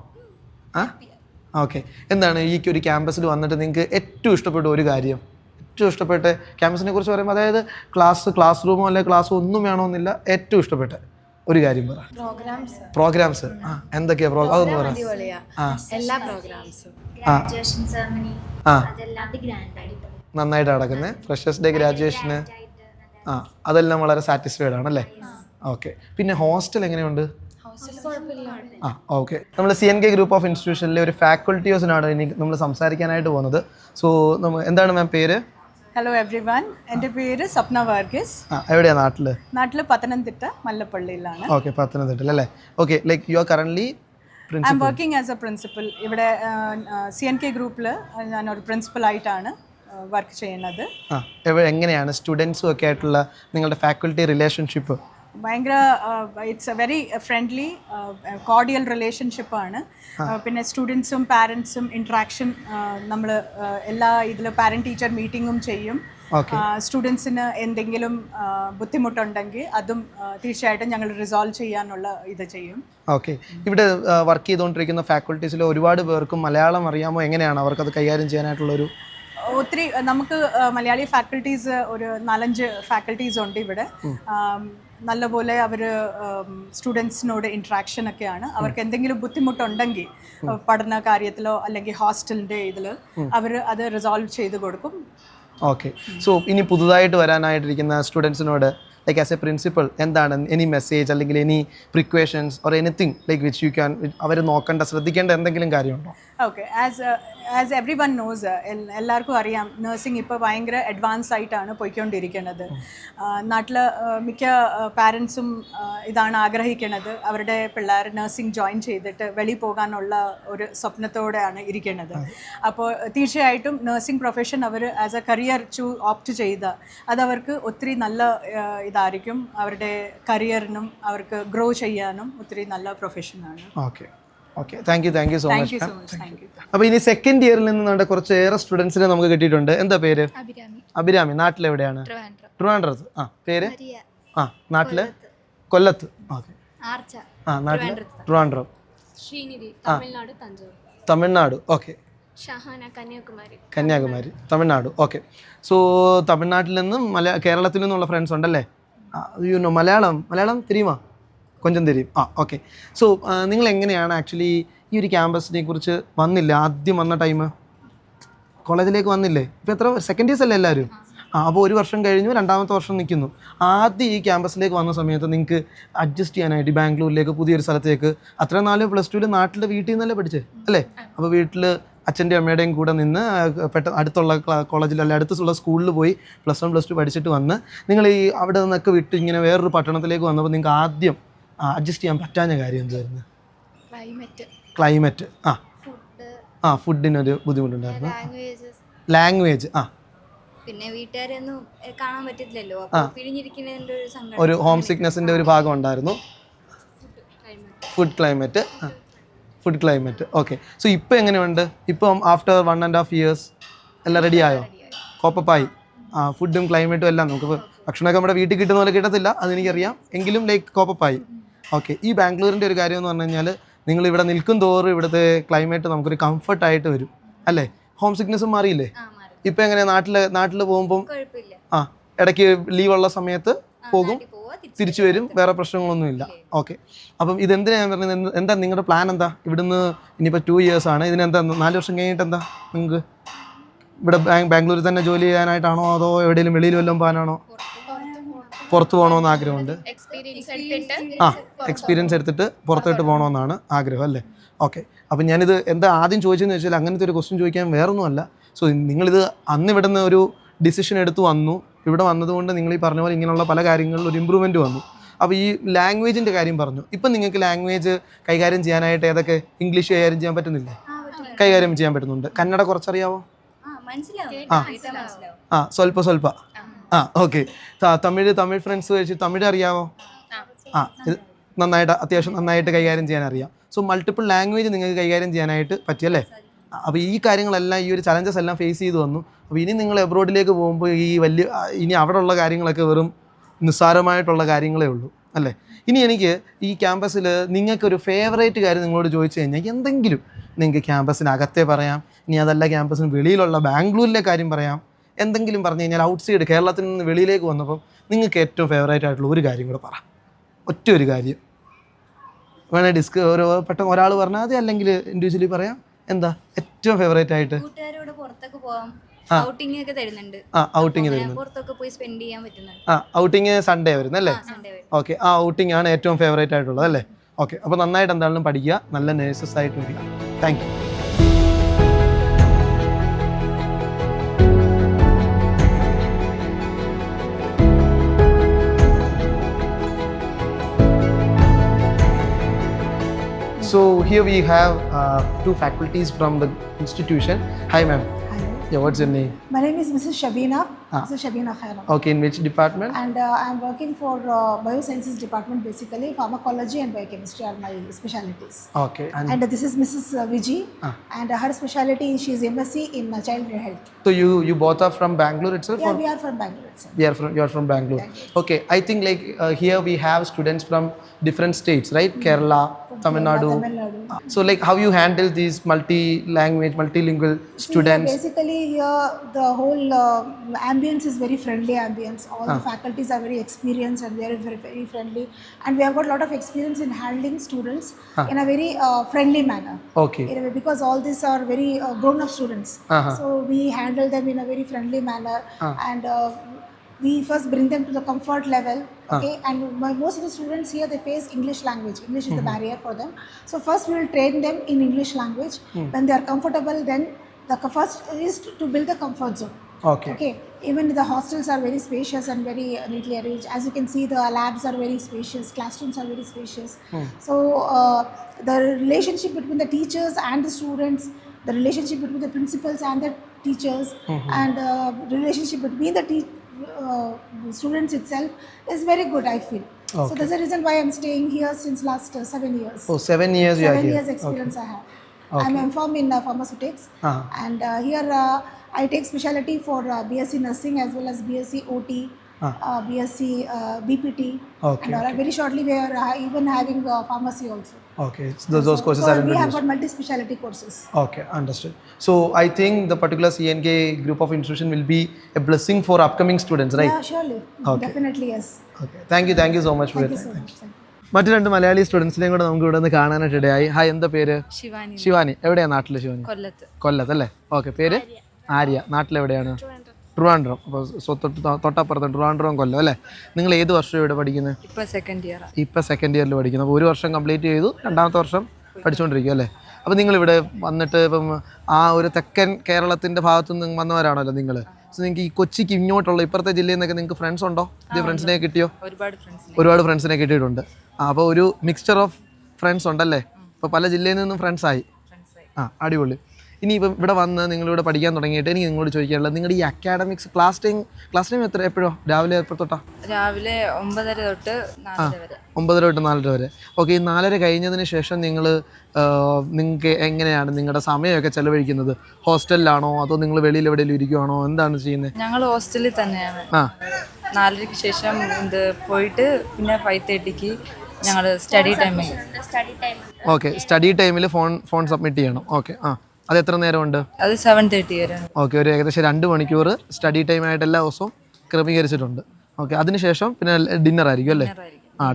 ഓക്കെ. എന്താണ് ഈ ഒരു ക്യാമ്പസിൽ വന്നിട്ട് നിങ്ങൾക്ക് ഏറ്റവും ഇഷ്ടപ്പെട്ട ഒരു കാര്യം? ഏറ്റവും ഇഷ്ടപ്പെട്ട ക്യാമ്പസിനെ കുറിച്ച് പറയുമ്പോൾ, അതായത് ക്ലാസ് റൂമോ അല്ലെങ്കിൽ ക്ലാസ്സോ ഒന്നും വേണമെന്നില്ല, ഏറ്റവും ഇഷ്ടപ്പെട്ട ഒരു കാര്യം പറ. പ്രോഗ്രാംസ് എന്തൊക്കെയാ? അതൊന്ന് പറ. എല്ലാ പ്രോഗ്രാംസും ഗ്രാജുവേഷൻ സെറമണി അതെല്ലാം ഗ്രാൻഡായിട്ട് നന്നായിട്ട് നടക്കുന്നത്. ഫ്രഷേഴ്സ് ഡേ, ഗ്രാജുവേഷന് അതെല്ലാം വളരെ സാറ്റിസ്ഫൈഡ് ആണല്ലേ? ഓക്കെ. പിന്നെ ഹോസ്റ്റൽ എങ്ങനെയുണ്ട്? ഓക്കെ. നമ്മൾ CNK ഗ്രൂപ്പ് ഓഫ് ഇൻസ്റ്റിറ്റ്യൂഷനിലെ ഒരു ഫാക്കൾട്ടീസിനാണ് ഇനി നമ്മൾ സംസാരിക്കാനായിട്ട് പോകുന്നത്. സോ എന്താണ് മാം പേര്? ഹലോ എവ്രി വൺ, എൻ്റെ പേര് സ്വപ്ന വർഗീസ്. എവിടെയാണ് നാട്ടിൽ? പത്തനംതിട്ട മല്ലപ്പള്ളിയിലാണ്. ഓക്കെ, പത്തനംതിട്ട അല്ലേ? Okay. Like you are currently I am working as a principal. ഇവിടെ CNK ഗ്രൂപ്പിൽ ഞാനൊരു പ്രിൻസിപ്പലായിട്ടാണ് വർക്ക് ചെയ്യുന്നത്. എങ്ങനെയാണ് സ്റ്റുഡൻസും ഒക്കെ ആയിട്ടുള്ള നിങ്ങളുടെ ഫാക്കൾട്ടി റിലേഷൻഷിപ്പ്? ഭയങ്കര it's a very friendly cordial റിലേഷൻഷിപ്പാണ്. പിന്നെ സ്റ്റുഡൻസും പാരൻസും ഇൻട്രാക്ഷൻ നമ്മൾ എല്ലാ ഇതിൽ പാരൻറ്റ് ടീച്ചർ മീറ്റിങ്ങും ചെയ്യും. സ്റ്റുഡൻസിന് എന്തെങ്കിലും ബുദ്ധിമുട്ടുണ്ടെങ്കിൽ അതും തീർച്ചയായിട്ടും ഞങ്ങൾ റിസോൾവ് ചെയ്യാനുള്ള ഇത് ചെയ്യും. ഓക്കെ. ഇവിടെ വർക്ക് ചെയ്തുകൊണ്ടിരിക്കുന്ന ഫാക്കൾട്ടീസിൽ ഒരുപാട് പേർക്കും മലയാളം അറിയാമോ? എങ്ങനെയാണ് അവർക്കത് കൈകാര്യം ചെയ്യാനായിട്ടുള്ളൊരു? ഒത്തിരി നമുക്ക് മലയാളി ഫാക്കൽറ്റീസ് ഒരു 4-5 ഫാക്കൽറ്റീസ് ഉണ്ട് ഇവിടെ. നല്ലപോലെ അവർ സ്റ്റുഡൻസിനോട് ഇൻട്രാക്ഷൻ ഒക്കെയാണ്. അവർക്ക് എന്തെങ്കിലും ബുദ്ധിമുട്ടുണ്ടെങ്കിൽ പഠന കാര്യത്തിലോ അല്ലെങ്കിൽ ഹോസ്റ്റലിൻ്റെ ഇതിൽ അവർ അത് റിസോൾവ് ചെയ്ത് കൊടുക്കും. ഓക്കെ. സോ ഇനി പുതുതായിട്ട് വരാനായിട്ടിരിക്കുന്ന സ്റ്റുഡൻസിനോട് ലൈക്ക് ആസ് എ പ്രിൻസിപ്പൽ എന്താണ് എനി മെസ്സേജ് അല്ലെങ്കിൽ any precautions or anything like which you can അവർ നോക്കേണ്ട ശ്രദ്ധിക്കേണ്ട എന്തെങ്കിലും കാര്യമുണ്ടോ? Okay. As every one knows, എല്ലാവർക്കും അറിയാം നഴ്സിംഗ് ഇപ്പോൾ ഭയങ്കര അഡ്വാൻസ് ആയിട്ടാണ് പോയിക്കൊണ്ടിരിക്കുന്നത്. നാട്ടിൽ മിക്ക പാരൻസും ഇതാണ് ആഗ്രഹിക്കുന്നത്, അവരുടെ പിള്ളേർ നഴ്സിംഗ് ജോയിൻ ചെയ്തിട്ട് വെളിയിൽ പോകാനുള്ള ഒരു സ്വപ്നത്തോടെയാണ് ഇരിക്കുന്നത്. അപ്പോൾ തീർച്ചയായിട്ടും നഴ്സിംഗ് പ്രൊഫഷൻ അവർ ആസ് എ കരിയർ ഓപ്റ്റ് ചെയ്ത അതവർക്ക് ഒത്തിരി നല്ല ഇതായിരിക്കും. അവരുടെ കരിയറിനും അവർക്ക് ഗ്രോ ചെയ്യാനും ഒത്തിരി നല്ല പ്രൊഫഷനാണ്. Okay. Okay, thank you so much. Thank you. അപ്പോൾ ഇനി സെക്കൻഡ് ഇയറിൽ നിന്ന് നമ്മുടെ കുറച്ചേറെ സ്റ്റുഡൻസിനെ നമുക്ക് കിട്ടിയിട്ടുണ്ട്. എന്താ പേര്? അഭിരാമി. നാട്ടിലെവിടെയാണ്? ട്രിവാൻഡ്രത്ത്. പേര്? നാട്ടില് കൊല്ലത്ത്. ഓക്കെ. നാട്ടില് Trivandrum. Tamil Nadu. Okay. Kanyakumari, Tamil Nadu. Okay. So തമിഴ്നാട്ടിൽ നിന്നും കേരളത്തിൽ നിന്നുള്ള ഫ്രണ്ട്സ് ഉണ്ടല്ലേ? മലയാളം തെരിയുമാ? കൊഞ്ചം തരും. ഓക്കെ. സോ നിങ്ങൾ എങ്ങനെയാണ് ആക്ച്വലി ഈ ഒരു ക്യാമ്പസിനെ കുറിച്ച് വന്നില്ല? ആദ്യം വന്ന ടൈം കോളേജിലേക്ക് വന്നില്ലേ? ഇപ്പോൾ എത്ര സെക്കൻഡ് ഇയേഴ്സ് അല്ലേ എല്ലാവരും? അപ്പോൾ ഒരു വർഷം കഴിഞ്ഞു, രണ്ടാമത്തെ വർഷം നിൽക്കുന്നു. ആദ്യം ഈ ക്യാമ്പസിലേക്ക് വന്ന സമയത്ത് നിങ്ങൾക്ക് അഡ്ജസ്റ്റ് ചെയ്യാനായിട്ട് ബാംഗ്ലൂരിലേക്ക് പുതിയൊരു സ്ഥലത്തേക്ക് അത്രയും നാല് +2 നാട്ടിൽ വീട്ടിൽ നിന്നല്ലേ പഠിച്ചേ അല്ലേ? അപ്പോൾ വീട്ടിൽ അച്ഛൻ്റെ അമ്മയുടെയും കൂടെ നിന്ന് പെട്ടെന്ന് അടുത്തുള്ള കോളേജിൽ അല്ലെ അടുത്തുള്ള സ്കൂളിൽ പോയി +1 +2 പഠിച്ചിട്ട് വന്ന് നിങ്ങൾ ഈ അവിടെ നിന്നൊക്കെ വിട്ട് ഇങ്ങനെ വേറൊരു പട്ടണത്തിലേക്ക് വന്നപ്പോൾ നിങ്ങൾക്ക് ആദ്യം അഡ്ജസ്റ്റ് ചെയ്യാൻ പറ്റാഞ്ഞ കാര്യം എന്തായിരുന്നു? ക്ലൈമറ്റ്. ഫുഡിനൊരു ബുദ്ധിമുട്ടുണ്ടായിരുന്നു. ലാംഗ്വേജ്. പിന്നെ വീട്ടുകാരെയൊന്നും കാണാൻ പറ്റില്ലല്ലോ, പിരിഞ്ഞിരിക്കുന്നതിൻ്റെ ഒരു സങ്കടം, ഒരു ഹോം സിക്നെസ്സിൻ്റെ ഒരു ഭാഗം ഉണ്ടായിരുന്നു. Food climate. ഓക്കെ. സോ ഇപ്പോൾ എങ്ങനെയുണ്ട്? ഇപ്പം ആഫ്റ്റർ 1.5 years എല്ലാം റെഡി ആയോ? കോപ്പപ്പായി? ഫുഡും ക്ലൈമറ്റും എല്ലാം നമുക്ക് ഭക്ഷണമൊക്കെ നമ്മുടെ വീട്ടിൽ കിട്ടുന്ന പോലെ കിട്ടത്തില്ല, അതെനിക്കറിയാം, എങ്കിലും ലൈക്ക് കോപ്പപ്പായി. ഓക്കെ. ഈ ബാംഗ്ലൂരിൻ്റെ ഒരു കാര്യം എന്ന് പറഞ്ഞു കഴിഞ്ഞാൽ നിങ്ങളിവിടെ നിൽക്കും തോറും ഇവിടുത്തെ ക്ലൈമറ്റ് നമുക്കൊരു കംഫർട്ടായിട്ട് വരും അല്ലേ? ഹോം സിക്നെസ്സും മാറിയില്ലേ? ഇപ്പം എങ്ങനെ നാട്ടിൽ പോകുമ്പം ഇടയ്ക്ക് ലീവുള്ള സമയത്ത് പോകും, തിരിച്ചു വരും, വേറെ പ്രശ്നങ്ങളൊന്നുമില്ല. ഓക്കെ. അപ്പം ഇതെന്തിനാ ഞാൻ പറഞ്ഞത്? എന്താ നിങ്ങളുടെ പ്ലാൻ? എന്താ ഇവിടുന്ന് ഇനിയിപ്പോൾ 2 years ആണ്, ഇതിനെന്താ 4 വർഷം കഴിഞ്ഞിട്ട് എന്താ നിങ്ങൾക്ക് ഇവിടെ ബാംഗ്ലൂരിൽ തന്നെ ജോലി ചെയ്യാനായിട്ടാണോ അതോ എവിടെയെങ്കിലും വെളിയിൽ വല്ലതും പോകാനാണോ? പുറത്ത് പോകണമെന്ന് ആഗ്രഹമുണ്ട്. എക്സ്പീരിയൻസ് എടുത്തിട്ട് പുറത്തോട്ട് പോകണമെന്നാണ് ആഗ്രഹം അല്ലേ? ഓക്കെ. അപ്പം ഞാനിത് എന്താ ആദ്യം ചോദിച്ചതെന്ന് വെച്ചാൽ അങ്ങനത്തെ ഒരു ക്വസ്റ്റ്യൻ ചോദിക്കാൻ വേറൊന്നുമല്ല. സോ നിങ്ങളിത് അന്ന് ഇവിടെ നിന്ന് ഒരു ഡിസിഷൻ എടുത്ത് വന്നു, ഇവിടെ വന്നതുകൊണ്ട് നിങ്ങൾ ഈ പറഞ്ഞ പോലെ ഇങ്ങനെയുള്ള പല കാര്യങ്ങളിലും ഒരു ഇമ്പ്രൂവ്മെൻറ്റ് വന്നു. അപ്പോൾ ഈ ലാംഗ്വേജിൻ്റെ കാര്യം പറഞ്ഞു. ഇപ്പം നിങ്ങൾക്ക് ലാംഗ്വേജ് കൈകാര്യം ചെയ്യാനായിട്ട് ഏതൊക്കെ? ഇംഗ്ലീഷ് കൈകാര്യം ചെയ്യാൻ പറ്റുന്നില്ലേ? കൈകാര്യം ചെയ്യാൻ പറ്റുന്നുണ്ട്. കന്നഡ കുറച്ചറിയാവോ? സ്വല്പ. ഓക്കെ. തമിഴ് ഫ്രണ്ട്സ് കഴിച്ച് തമിഴ് അറിയാവോ? ഇത് അത്യാവശ്യം നന്നായിട്ട് കൈകാര്യം ചെയ്യാൻ അറിയാം. സോ മൾട്ടിപ്പിൾ ലാംഗ്വേജ് നിങ്ങൾക്ക് കൈകാര്യം ചെയ്യാനായിട്ട് പറ്റിയല്ലേ? അപ്പോൾ ഈ കാര്യങ്ങളെല്ലാം, ഈ ഒരു ചലഞ്ചസ് എല്ലാം ഫേസ് ചെയ്ത് വന്നു. അപ്പോൾ ഇനി നിങ്ങൾ എബ്രോഡിലേക്ക് പോകുമ്പോൾ ഇനി അവിടെ ഉള്ള കാര്യങ്ങളൊക്കെ വെറും നിസ്സാരമായിട്ടുള്ള കാര്യങ്ങളേ ഉള്ളൂ അല്ലേ? ഇനി എനിക്ക് ഈ ക്യാമ്പസിൽ നിങ്ങൾക്കൊരു ഫേവറേറ്റ് കാര്യം നിങ്ങളോട് ചോദിച്ചു കഴിഞ്ഞാൽ എന്തെങ്കിലും നിങ്ങൾക്ക് ക്യാമ്പസിനകത്തെ പറയാം, ഇനി അതല്ല ക്യാമ്പസിന് വെളിയിലുള്ള ബാംഗ്ലൂരിലെ കാര്യം പറയാം, എന്തെങ്കിലും പറഞ്ഞു കഴിഞ്ഞാൽ ഔട്ട്സൈഡ് കേരളത്തിൽ നിന്ന് വെളിയിലേക്ക് വന്നപ്പോൾ നിങ്ങൾക്ക് ഏറ്റവും ഫേവറേറ്റ് ആയിട്ടുള്ള ഒരു കാര്യം കൂടെ പറ. ഒറ്റ ഒരു കാര്യം വേണേൽ പെട്ടെന്ന് ഒരാൾ പറഞ്ഞാൽ അത്, അല്ലെങ്കിൽ ഇൻഡിവിജ്വലി പറയാം. എന്താ ഏറ്റവും ഫേവറേറ്റ് ആയിട്ട്? കൂട്ടുകാരോട് പുറത്തൊക്കെ പോവാം, ഔട്ടിംഗ് ഒക്കെ തരുന്നുണ്ട്. ഔട്ടിംഗ് തരുന്നുണ്ട്. പുറത്തൊക്കെ പോയി സ്പെൻഡ് ചെയ്യാൻ പറ്റുന്നുണ്ട്. ഔട്ടിംഗ് സൺഡേ വരുന്നല്ലേ? ഓക്കെ. ഔട്ടിംഗ് ആണ് ഏറ്റവും ഫേവറേറ്റ് ആയിട്ടുള്ളത് അല്ലേ? ഓക്കെ. അപ്പോൾ നന്നായിട്ട് എന്തായാലും പഠിക്കുക, നല്ല നേഴ്സസ് ആയിട്ട് വരിക. Thank you. So here we have two faculties from the institution. Hi ma'am. Hello. Yeah, what's your name? My name is Mrs. Shabina. Mrs. Shabina Khairam. Okay, in which department? And I'm working for Biosciences department basically. Pharmacology and biochemistry are my specialties. Okay. And this is Mrs. Viji. And her specialty, she is MSc in child health. So you both are from Bangalore itself? Yeah, or? we are from Bangalore itself. You are from Bangalore. Okay, I think like here we have students from different states, right? Kerala, Tamil Nadu. So like how you handle these multi-language, multilingual students? See, basically here the whole ambience is very friendly ambience. All the faculties are very experienced and they are very, very friendly. And we have got a lot of experience in handling students in a very friendly manner. Okay. Because all these are very grown-up students. So we handle them in a very friendly manner. And we first bring them to the comfort level, okay? And most of the students here, they face English language. English is the barrier for them. So first we will train them in English language. When they are comfortable, then the first is to build the comfort zone. Okay. Even the hostels are very spacious and very neatly arranged. As you can see, the labs are very spacious, classrooms are very spacious. So the relationship between the teachers and the students, the relationship between the principals and the teachers, and the relationship between the students itself is very good, I feel. So that's the reason why I'm staying here since last 7 years. Oh, 7 years you are here. 7 years experience I have. I'm informed in pharmaceutics, and here I take specialty for BSc Nursing as well as BSc OT, BSc BPT, and very shortly we are even having pharmacy also. Okay, so those courses are we have got multi-speciality courses. Okay, understood. So I think the particular CNK group of institution will be a blessing for upcoming students, right? Yeah, surely. Definitely, yes. Okay, thank you so much for Thank your you so time. much. Thank you. മറ്റു രണ്ട് മലയാളി സ്റ്റുഡൻസിനെയും കൂടെ നമുക്ക് ഇവിടെ നിന്ന് കാണാനായിട്ട് ഇടയായി. Hi, എന്താ പേര്? ശിവാനി. എവിടെയാണ് നാട്ടിൽ? ശിവാനി കൊല്ലത്ത് അല്ലേ? ഓക്കെ. പേര് ആര്യ. നാട്ടിലെവിടെയാണ്? ട്രിവാൻഡ്രം. അപ്പോൾ തൊട്ടപ്പുറത്ത് ട്രിവാൻഡ്രം കൊല്ലം അല്ലേ? നിങ്ങൾ ഏത് വർഷം ഇവിടെ പഠിക്കുന്നത്? ഇപ്പൊ സെക്കൻഡ് ഇയറിൽ പഠിക്കുന്നത്. അപ്പോൾ ഒരു വർഷം കംപ്ലീറ്റ് ചെയ്തു, രണ്ടാമത്തെ വർഷം പഠിച്ചുകൊണ്ടിരിക്കും അല്ലേ? അപ്പോൾ നിങ്ങളിവിടെ വന്നിട്ട് ഇപ്പം ആ ഒരു തെക്കൻ കേരളത്തിൻ്റെ ഭാഗത്തു നിന്ന് വന്നവരാണല്ലോ നിങ്ങൾ. സോ നിങ്ങൾക്ക് ഈ കൊച്ചിക്ക് ഇങ്ങോട്ടുള്ള ഇപ്പുറത്തെ ജില്ലയിൽ നിന്നൊക്കെ നിങ്ങൾക്ക് ഫ്രണ്ട്സ് ഉണ്ടോ? ഇത് ഫ്രണ്ട്സിനെ കിട്ടിയോ? ഒരുപാട് ഫ്രണ്ട്സിനെ കിട്ടിയിട്ടുണ്ട്. അപ്പോൾ ഒരു മിക്സ്ചർ ഓഫ് ഫ്രണ്ട്സ് ഉണ്ടല്ലേ? ഇപ്പോൾ പല ജില്ലയിൽ നിന്നും ഫ്രണ്ട്സായി. അടിപൊളി. ഇനിയിപ്പം ഇവിടെ വന്ന് നിങ്ങളിവിടെ പഠിക്കാൻ തുടങ്ങിയിട്ട് എനിക്ക് നിങ്ങളോട് ചോദിക്കാനുള്ളത്, നിങ്ങളുടെ ഈ അക്കാഡമിക്സ് ക്ലാസ് ടൈം എപ്പോഴോ? രാവിലെ എപ്പോൾ തൊട്ടാ? രാവിലെ 9:30 തൊട്ട് 4:30 വരെ. 9:30 തൊട്ട് 4:30 വരെ. ഓക്കെ. ഈ 4:30 കഴിഞ്ഞതിന് ശേഷം നിങ്ങൾക്ക് എങ്ങനെയാണ് നിങ്ങളുടെ സമയമൊക്കെ ചെലവഴിക്കുന്നത്? ഹോസ്റ്റലിലാണോ അതോ നിങ്ങൾ വെളിയിൽ എവിടെയെങ്കിലും ഇരിക്കുവാണോ? എന്താണ് ചെയ്യുന്നത്? ഞങ്ങൾ ഹോസ്റ്റലിൽ തന്നെയാണ്. 4:00 ശേഷം പോയിട്ട് പിന്നെ 5:30 ഞങ്ങൾ സ്റ്റഡി ടൈമിൽ. ഓക്കെ. സ്റ്റഡി ടൈമിൽ ഫോൺ സബ്മിറ്റ് ചെയ്യണം. ഓക്കെ. അത് എത്ര നേരമുണ്ട്? അത് 7:30 വരെ. ഓക്കെ. ഒരു ഏകദേശം 2 മണിക്കൂർ സ്റ്റഡി ടൈമായിട്ട് എല്ലാ ദിവസവും ക്രമീകരിച്ചിട്ടുണ്ട്. ഓക്കെ. അതിനുശേഷം പിന്നെ ഡിന്നർ ആയിരിക്കും അല്ലേ?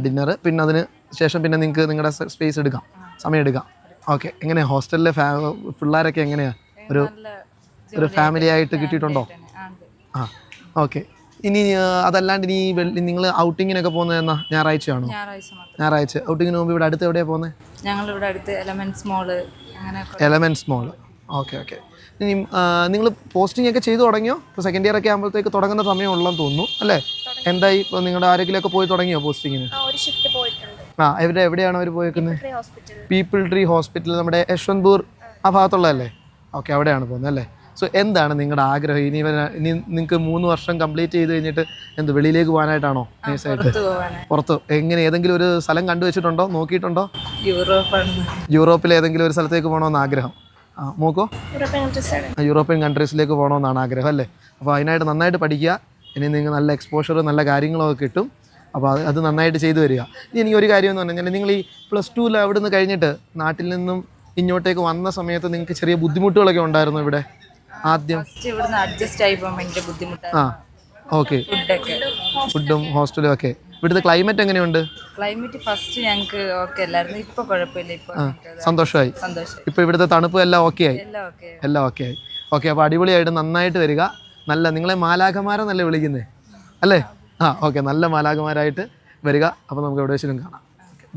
ഡിന്നർ. പിന്നെ അതിന് ശേഷം പിന്നെ നിങ്ങൾക്ക് നിങ്ങളുടെ സ്പേസ് എടുക്കാം, സമയം എടുക്കാം. ഓക്കെ. എങ്ങനെയാണ് ഹോസ്റ്റലിലെ പിള്ളേരൊക്കെ എങ്ങനെയാണ്? ഒരു ഒരു ഫാമിലി ആയിട്ട് കിട്ടിയിട്ടുണ്ടോ? ആ ഓക്കെ. ഇനി അതല്ലാണ്ട് ഇനി നിങ്ങൾ ഔട്ടിങ്ങിനൊക്കെ പോകുന്നത് എന്നാ? ഞായറാഴ്ചയാണോ? ഞായറാഴ്ച. ഔട്ടിങ്ങിന് മുമ്പ് ഇവിടെ അടുത്ത് എവിടെയാണ് പോകുന്നത്? ഞങ്ങളിവിടെ അടുത്ത് എലമെന്റ്സ് മോള് അങ്ങനെ എലമെന്റ്സ് മോൾ. Okay okay. ഇനി നിങ്ങൾ പോസ്റ്റിംഗ് ഒക്കെ ചെയ്തു തുടങ്ങിയോ? ഇപ്പോൾ സെക്കൻഡ് ഇയർ ഒക്കെ ആകുമ്പോഴത്തേക്ക് തുടങ്ങുന്ന സമയമുള്ളതെന്ന് തോന്നുന്നു അല്ലേ? എന്തായി ഇപ്പോൾ നിങ്ങളുടെ ആരെങ്കിലുമൊക്കെ പോയി തുടങ്ങിയോ പോസ്റ്റിങ്ങിന്? ഒരു ഷിഫ്റ്റ് പോയിട്ടുണ്ട്. എവിടെയാണ് അവർ പോയേക്കുന്നത്? പീപ്പിൾ ട്രീ ഹോസ്പിറ്റൽ, നമ്മുടെ യശ്വന്ത്പൂർ ആ ഭാഗത്തുള്ളതല്ലേ? ഓക്കെ, അവിടെയാണ് പോകുന്നത് അല്ലേ? സോ എന്താണ് നിങ്ങളുടെ ആഗ്രഹം? ഇനി നിങ്ങൾക്ക് 3 വർഷം കംപ്ലീറ്റ് ചെയ്ത് കഴിഞ്ഞിട്ട് വെളിയിലേക്ക് പോകാനായിട്ടാണോ? നൈസായിട്ട് പുറത്ത് എങ്ങനെ ഏതെങ്കിലും ഒരു സ്ഥലം കണ്ടുവച്ചിട്ടുണ്ടോ? നോക്കിയിട്ടുണ്ടോ? യൂറോപ്പിൽ ഏതെങ്കിലും ഒരു സ്ഥലത്തേക്ക് പോകണമെന്ന് ആഗ്രഹം. മോക്കോ? യൂറോപ്യൻ കൺട്രീസിലേക്ക് പോകണമെന്നാണ് ആഗ്രഹം അല്ലേ? അപ്പോൾ അതിനായിട്ട് നന്നായിട്ട് പഠിക്കുക. ഇനി നിങ്ങൾക്ക് നല്ല എക്സ്പോഷർ നല്ല കാര്യങ്ങളൊക്കെ കിട്ടും. അപ്പോൾ അത് നന്നായിട്ട് ചെയ്തു വരിക. ഇനി എനിക്ക് ഒരു കാര്യം എന്ന് പറഞ്ഞാൽ നിങ്ങൾ ഈ +2 അവിടെ നിന്ന് കഴിഞ്ഞിട്ട് നാട്ടിൽ നിന്നും ഇങ്ങോട്ടേക്ക് വന്ന സമയത്ത് നിങ്ങൾക്ക് ചെറിയ ബുദ്ധിമുട്ടുകളൊക്കെ ഉണ്ടായിരുന്നു ഇവിടെ? ആദ്യം അഡ്ജസ്റ്റ് ആയി പോകാൻ ഭയങ്കര ബുദ്ധിമുട്ടാണ്. ഓക്കെ. ഫുഡും ഹോസ്റ്റലും ഒക്കെ. ഇവിടുത്തെ ക്ലൈമറ്റ് എങ്ങനെയുണ്ട്? ക്ലൈമറ്റ് ഫസ്റ്റ് ഞങ്ങൾക്ക് ഓക്കെ അല്ലായിരുന്നു, ഇപ്പൊ കുഴപ്പമില്ല. ഇപ്പൊ സന്തോഷമായി. ഇപ്പൊ ഇവിടുത്തെ തണുപ്പ് എല്ലാം ഓക്കെ ആയി. എല്ലാം ഓക്കെ ആയി. ഓക്കെ, അപ്പോൾ അടിപൊളിയായിട്ട് നന്നായിട്ട് വരിക. നല്ല നിങ്ങളെ മാലാഖമാരെന്നല്ലേ വിളിക്കുന്നേ അല്ലേ? ഓക്കെ, നല്ല മാലാഖമാരായിട്ട് വരിക. അപ്പോൾ നമുക്ക് എവിടെ വെച്ചാലും കാണാം.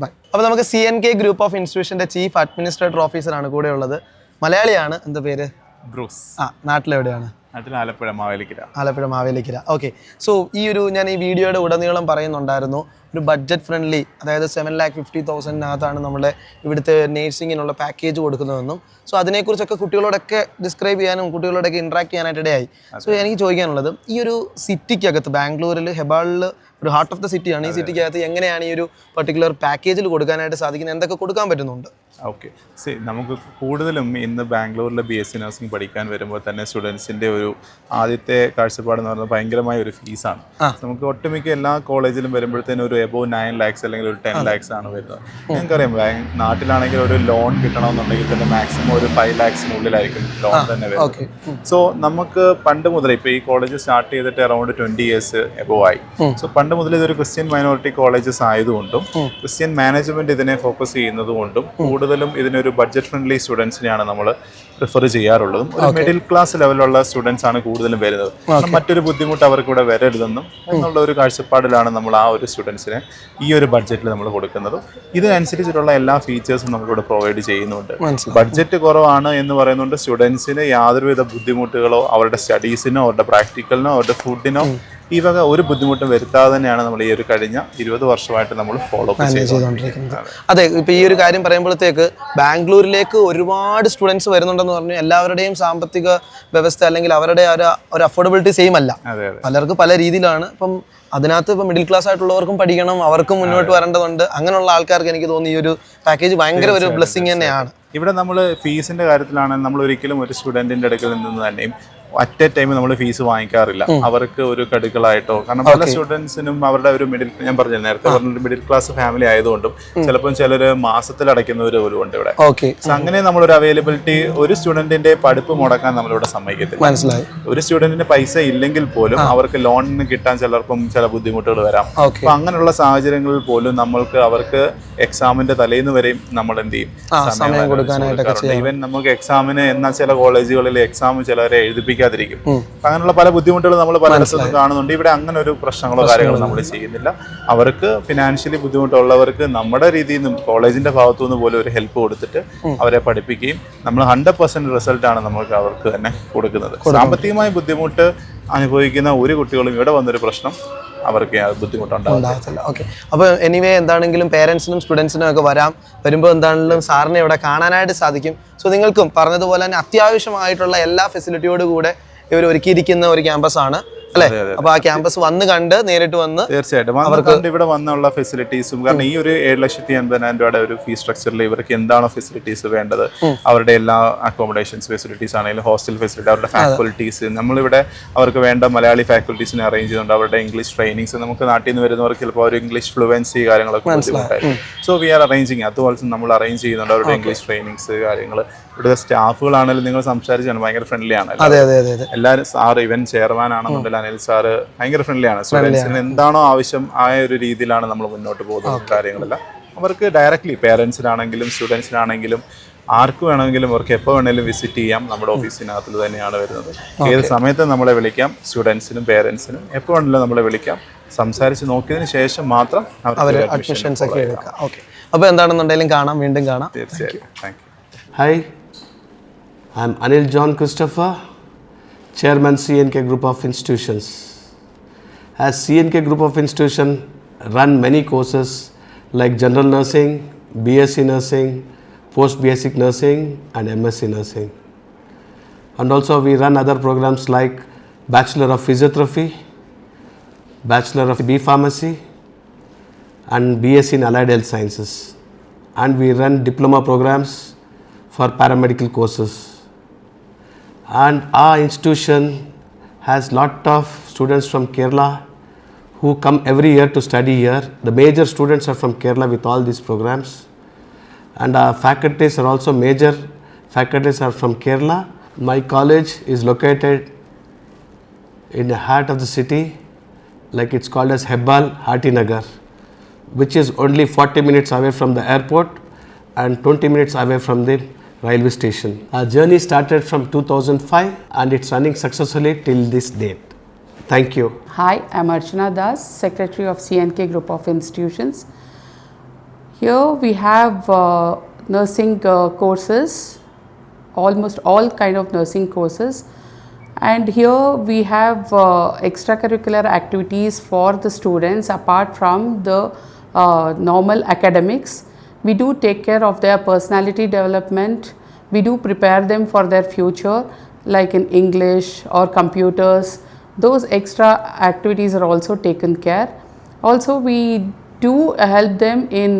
ബൈ. അപ്പോൾ നമുക്ക് CNK ഗ്രൂപ്പ് ഓഫ് ഇൻസ്റ്റിറ്റ്യൂഷൻ്റെ ചീഫ് അഡ്മിനിസ്ട്രേറ്റർ ഓഫീസറാണ് കൂടെ ഉള്ളത്. മലയാളിയാണ്. എന്താ പേര്? ബ്രൂസ്. നാട്ടിലെവിടെയാണ്? നാട്ടിൽ ആലപ്പുഴ മാവേലിക്കര. ആലപ്പുഴ മാവേലിക്കര. ഓക്കെ. സോ ഞാൻ ഈ വീഡിയോയുടെ ഉടനീളം പറയുന്നുണ്ടായിരുന്നു ഒരു ബഡ്ജറ്റ് ഫ്രണ്ട്ലി, അതായത് 7,50,000 നമ്മുടെ ഇവിടുത്തെ നേഴ്സിങ്ങിനുള്ള പാക്കേജ് കൊടുക്കുന്നതെന്നും. സോ അതിനെക്കുറിച്ചൊക്കെ കുട്ടികളോടൊക്കെ ഡിസ്ക്രൈബ് ചെയ്യാനും കുട്ടികളോടൊക്കെ ഇൻട്രാക്ട് ചെയ്യാനായിട്ട് ഇടയായി. സോ എനിക്ക് ചോദിക്കാനുള്ളത്, ഈ ഒരു സിറ്റിക്കകത്ത് ബാംഗ്ലൂരിൽ ഹെബാളിൽ ഒരു ഹാർട്ട് ഓഫ് ദ സിറ്റിയാണ്. ഈ സിറ്റിക്കകത്ത് എങ്ങനെയാണ് ഈ ഒരു പർട്ടിക്കുലർ പാക്കേജിൽ കൊടുക്കാനായിട്ട് സാധിക്കുന്നത്? എന്തൊക്കെ കൊടുക്കാൻ പറ്റുന്നുണ്ട്? ഓക്കെ, നമുക്ക് കൂടുതലും ഇന്ന് ബാംഗ്ലൂരിലെ BSc നഴ്സിംഗ് പഠിക്കാൻ വരുമ്പോൾ തന്നെ സ്റ്റുഡൻസിൻ്റെ ഒരു ആദ്യത്തെ കാഴ്ചപ്പാടെന്ന് പറയുന്നത് ഭയങ്കരമായ ഒരു ഫീസാണ്. നമുക്ക് ഒട്ടുമിക്ക എല്ലാ കോളേജിലും വരുമ്പോഴത്തേനും ഒരു എബോവ് 9 lakhs അല്ലെങ്കിൽ ഒരു 10 lakhs ആണ് വരുന്നത്. നിങ്ങൾക്കറിയാം നാട്ടിലാണെങ്കിൽ ഒരു ലോൺ കിട്ടണമെന്നുണ്ടെങ്കിൽ തന്നെ മാക്സിമം ഒരു 5 lakhs-നുള്ളിലായിരിക്കും ലോൺ തന്നെ വരുന്നത്. സോ നമുക്ക് പണ്ട് മുതൽ ഇപ്പോൾ ഈ കോളേജ് സ്റ്റാർട്ട് ചെയ്തിട്ട് അറൗണ്ട് 20 years എബോവ് ആയി. സോ പണ്ട് മുതൽ ഇതൊരു ക്രിസ്ത്യൻ മൈനോറിറ്റി കോളേജസ് ആയതുകൊണ്ടും ക്രിസ്ത്യൻ മാനേജ്മെന്റ് ഇതിനെ ഫോക്കസ് ചെയ്യുന്നതുകൊണ്ടും കൂടുതലും ഇതിനൊരു ബഡ്ജറ്റ് ഫ്രണ്ട്ലി സ്റ്റുഡൻസിനെയാണ് നമ്മൾ പ്രിഫർ ചെയ്യാറുള്ളതും. ഒരു മിഡിൽ ക്ലാസ് ലെവലുള്ള സ്റ്റുഡൻസ് ആണ് കൂടുതലും വരുന്നത്. മറ്റൊരു ബുദ്ധിമുട്ട് അവർക്ക് ഇവിടെ വരരുതെന്നും എന്നുള്ള ഒരു കാഴ്ചപ്പാടിലാണ് നമ്മൾ ആ ഒരു സ്റ്റുഡൻസിനെ ഈ ഒരു ബഡ്ജറ്റിൽ നമ്മൾ കൊടുക്കുന്നതും. ഇതിനനുസരിച്ചിട്ടുള്ള എല്ലാ ഫീച്ചേഴ്സും നമുക്കിവിടെ പ്രൊവൈഡ് ചെയ്യുന്നുണ്ട്. ബഡ്ജറ്റ് കുറവാണ് എന്ന് പറയുന്നുണ്ട് സ്റ്റുഡൻസിന് യാതൊരുവിധ ബുദ്ധിമുട്ടുകളോ അവരുടെ സ്റ്റഡീസിനോ അവരുടെ പ്രാക്ടിക്കലിനോ അവരുടെ ഫുഡിനോ ഈ വക ഒരു ബുദ്ധിമുട്ടും വരുത്താതെ തന്നെയാണ് നമ്മൾ ഈ ഒരു കഴിഞ്ഞ 20 വർഷമായിട്ട് നമ്മൾ ഫോളോ അപ്പ് ചെയ്തുകൊണ്ടിരിക്കുന്നത്. അതെ, ഇപ്പോൾ ഈ ഒരു കാര്യം പറയുമ്പോഴത്തേക്ക് ബാംഗ്ലൂരിലേക്ക് ഒരുപാട് സ്റ്റുഡൻസ് വരുന്നുണ്ടെന്ന് പറഞ്ഞു. എല്ലാവരുടെയും സാമ്പത്തിക വ്യവസ്ഥ അല്ലെങ്കിൽ അവരുടെ ഒരു അഫോർഡബിലിറ്റി സെയിം അല്ല. പലർക്കും പല രീതിയിലാണ്. ഇപ്പം അതിനകത്ത് ഇപ്പം മിഡിൽ ക്ലാസ് ആയിട്ടുള്ളവർക്കും പഠിക്കണം, അവർക്കും മുന്നോട്ട് വരേണ്ടതുണ്ട്. അങ്ങനെയുള്ള ആൾക്കാർക്ക് എനിക്ക് തോന്നുന്നു ഈ ഒരു പാക്കേജ് ഭയങ്കര ഒരു ബ്ലെസ്സിങ് തന്നെയാണ്. ഇവിടെ നമ്മൾ ഫീസിന്റെ കാര്യത്തിലാണ് നമ്മൾ ഒരിക്കലും ഒരു സ്റ്റുഡന്റിന്റെ അടുക്കൽ നിന്ന് തന്നെയും അറ്റ് എ ടൈം നമ്മൾ ഫീസ് വാങ്ങിക്കാറില്ല. അവർക്ക് ഒരു കടുക്കളായിട്ടോ, കാരണം പല സ്റ്റുഡൻസിനും അവരുടെ ഒരു ഞാൻ പറഞ്ഞു നേരത്തെ പറഞ്ഞ മിഡിൽ ക്ലാസ് ഫാമിലി ആയതുകൊണ്ടും ചിലപ്പോൾ ചിലര് മാസത്തിൽ അടയ്ക്കുന്നവർ പോലും ഉണ്ട് ഇവിടെ. അങ്ങനെ നമ്മളൊരു അവൈലബിലിറ്റി ഒരു സ്റ്റുഡന്റിന്റെ പഠിപ്പ് മുടക്കാൻ നമ്മളിവിടെ സമ്മതിക്കത്തില്ല. മനസ്സിലായി. ഒരു സ്റ്റുഡന്റിന് പൈസ ഇല്ലെങ്കിൽ പോലും അവർക്ക് ലോണിന് കിട്ടാൻ ചിലർക്കും ചില ബുദ്ധിമുട്ടുകൾ വരാം. അപ്പൊ അങ്ങനെയുള്ള സാഹചര്യങ്ങളിൽ പോലും നമ്മൾക്ക് അവർക്ക് എക്സാമിന്റെ തലേന്ന് വരെയും നമ്മൾ എന്ത് ചെയ്യും, സമയം കൊടുക്കാറുണ്ട്. ഈവൻ നമുക്ക് എക്സാമിന് എന്നാൽ ചില കോളേജുകളിൽ എക്സാം ചിലരെ എഴുതിപ്പിക്കാതിരിക്കും. അങ്ങനെയുള്ള പല ബുദ്ധിമുട്ടുകൾ നമ്മൾ പലയിടത്തും കാണുന്നുണ്ട്. ഇവിടെ അങ്ങനെ ഒരു പ്രശ്നങ്ങളോ കാര്യങ്ങളോ നമ്മൾ ചെയ്യുന്നില്ല. അവർക്ക് ഫിനാൻഷ്യലി ബുദ്ധിമുട്ടുള്ളവർക്ക് നമ്മുടെ രീതിയിൽ നിന്നും കോളേജിന്റെ ഭാഗത്തു നിന്ന് പോലും ഒരു ഹെൽപ്പ് കൊടുത്തിട്ട് അവരെ പഠിപ്പിക്കുകയും നമ്മൾ 100% റിസൾട്ടാണ് നമുക്ക് അവർക്ക് തന്നെ കൊടുക്കുന്നത്. സാമ്പത്തികമായ ബുദ്ധിമുട്ട് അനുഭവിക്കുന്ന ഒരു കുട്ടികളും ഇവിടെ വന്നൊരു പ്രശ്നം അവർക്ക് ബുദ്ധിമുട്ടുണ്ടാകത്തില്ല. ഓക്കെ. അപ്പോൾ എനിവേ എന്താണെങ്കിലും പേരൻസിനും സ്റ്റുഡൻസിനും ഒക്കെ വരുമ്പോൾ എന്താണെങ്കിലും സാറിനെ ഇവിടെ കാണാനായിട്ട് സാധിക്കും. സോ നിങ്ങൾക്കും പറഞ്ഞതുപോലെ തന്നെ അത്യാവശ്യമായിട്ടുള്ള എല്ലാ ഫെസിലിറ്റിയോട് കൂടെ ഇവർ ഒരുക്കിയിരിക്കുന്ന ഒരു ക്യാമ്പസാണ് അല്ലേ? അപ്പൊ ആ ക്യാമ്പസ് വന്ന് കണ്ട് നേരിട്ട് വന്ന് തീർച്ചയായിട്ടും അവർക്ക് ഇവിടെ വന്നുള്ള ഫെസിലിറ്റീസും, കാരണം ഈ ഒരു 7,80,000 രൂപയുടെ ഒരു ഫീസ് സ്ട്രക്ചറിൽ ഇവർക്ക് എന്താണോ ഫെസിലിറ്റീസ് വേണ്ടത്, അവരുടെ എല്ലാ അക്കോമഡേഷൻസ് ഫെസിലിറ്റീസ് ആണെങ്കിലും ഹോസ്റ്റൽ ഫെസിലിറ്റി, അവരുടെ ഫാക്കൽറ്റീസ് നമ്മളിവിടെ അവർക്ക് വേണ്ട മലയാളി ഫാക്കൽറ്റീസിനെ അറേഞ്ച് ചെയ്യുന്നുണ്ട്. അവരുടെ ഇംഗ്ലീഷ് ട്രെയിനിങ്സ്, നമുക്ക് നാട്ടിൽ നിന്ന് വരുന്നവർക്ക് ചിലപ്പോൾ ഒരു ഇംഗ്ലീഷ് ഫ്ലുവൻസി കാര്യങ്ങളൊക്കെ ബുദ്ധിമുട്ടായിരിക്കും. സോ വി ആർ അറേഞ്ചിങ് അതുപോലെ നമ്മൾ അറേഞ്ച് ചെയ്യുന്നുണ്ട് അവരുടെ ഇംഗ്ലീഷ് ട്രെയിനിങ്സ് കാര്യങ്ങൾ. ഇവിടുത്തെ സ്റ്റാഫുകളാണെങ്കിലും നിങ്ങൾ സംസാരിച്ചാണ് ഭയങ്കര ഫ്രണ്ട്ലി ആണ് എല്ലാവരും. സാറ് ഇവൻ ചെയർമാൻ ആണെന്നുണ്ടെങ്കിൽ അനിൽ സാറ് ഭയങ്കര ഫ്രണ്ട്ലിയാണ്. സ്റ്റുഡൻസിന് എന്താണോ ആവശ്യം ആ ഒരു രീതിയിലാണ് നമ്മൾ മുന്നോട്ട് പോകുന്നത്. കാര്യങ്ങളെല്ലാം അവർക്ക് ഡയറക്റ്റ്ലി പേരൻസിനാണെങ്കിലും സ്റ്റുഡൻസിനാണെങ്കിലും ആർക്ക് വേണമെങ്കിലും അവർക്ക് എപ്പോൾ വേണമെങ്കിലും വിസിറ്റ് ചെയ്യാം. നമ്മുടെ ഓഫീസിനകത്തിൽ തന്നെയാണ് വരുന്നത്. ഏത് സമയത്തും നമ്മളെ വിളിക്കാം. സ്റ്റുഡൻസിനും പേരൻസിനും എപ്പോൾ വേണമെങ്കിലും നമ്മളെ വിളിക്കാം. സംസാരിച്ച് നോക്കിയതിന് ശേഷം മാത്രം അവർ അഡ്മിഷൻസ് ഒക്കെ എടുക്കാം. ഓക്കെ, അപ്പോൾ എന്താണെന്നുണ്ടെങ്കിലും കാണാം, വീണ്ടും കാണാം. തീർച്ചയായും. Thank you. Hi, I'm Anil John Christopher, Chairman CNK Group of Institutions. As CNK Group of Institutions run many courses like General Nursing, BSc Nursing, Post Basic Nursing and MSc Nursing. And also we run other programs like Bachelor of Physiotherapy, Bachelor of B Pharmacy and BSc in Allied Health Sciences. And we run diploma programs for paramedical courses, and our institution has lot of students from Kerala who come every year to study here. The major students are from Kerala with all these programs, and our faculties are also major faculties are from Kerala. My college is located in the heart of the city, like it's called as Hebbal Hati Nagar, which is only 40 minutes away from the airport and 20 minutes away from the railway station. Our journey started from 2005 and it's running successfully till this date. Thank you. Hi, I'm Archana Das, Secretary of CNK Group of Institutions. Here we have nursing courses, almost all kind of nursing courses, and here we have extracurricular activities for the students apart from the normal academics. We do take care of their personality development. We do prepare them for their future, like in English or computers. Those extra activities are also taken care. Also, we do help them in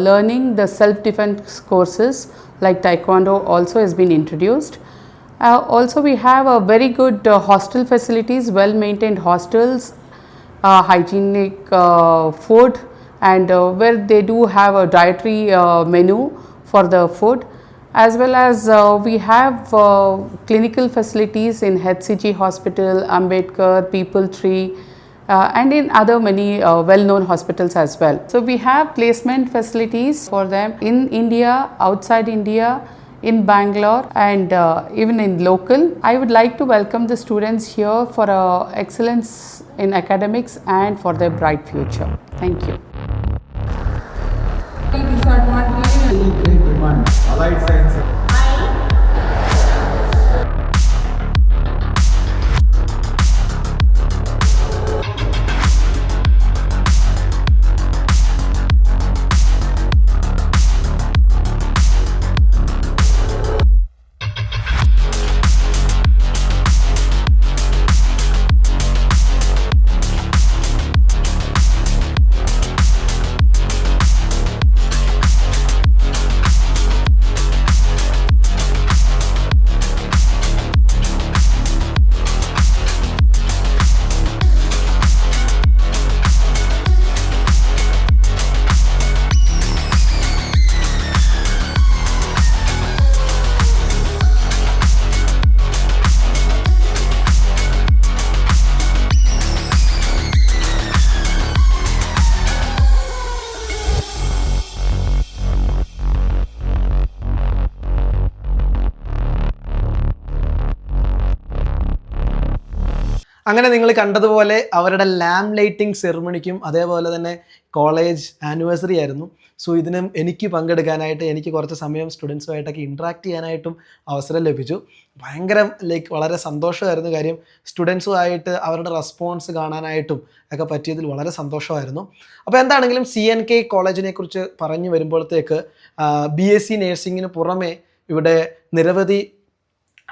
learning the self-defense courses, like Taekwondo also has been introduced. Also, we have a very good hostel facilities, well-maintained hostels, hygienic food, and where they do have a dietary menu for the food, as well as we have clinical facilities in HCG Hospital, Ambedkar, People Tree, and in other many well-known hospitals as well. So we have placement facilities for them in India, outside India, in Bangalore, and even in local. I would like to welcome the students here for excellence in academics and for their bright future. Thank you. അങ്ങനെ നിങ്ങൾ കണ്ടതുപോലെ അവരുടെ lamp lighting സെറിമണിക്കും അതേപോലെ തന്നെ college anniversary ആയിരുന്നു. So ഇതിനും എനിക്ക് പങ്കെടുക്കാനായിട്ട് എനിക്ക് കുറച്ച് സമയം സ്റ്റുഡൻസുമായിട്ടൊക്കെ ഇൻട്രാക്ട് ചെയ്യാനായിട്ടും അവസരം ലഭിച്ചു. ഭയങ്കര വളരെ സന്തോഷമായിരുന്നു. കാര്യം സ്റ്റുഡൻസുമായിട്ട് അവരുടെ റെസ്പോൺസ് കാണാനായിട്ടും ഒക്കെ പറ്റിയതിൽ വളരെ സന്തോഷമായിരുന്നു. അപ്പോൾ എന്താണെങ്കിലും CNK കോളേജിനെ കുറിച്ച് പറഞ്ഞു വരുമ്പോഴത്തേക്ക് BSc നേഴ്സിങ്ങിന് പുറമെ ഇവിടെ നിരവധി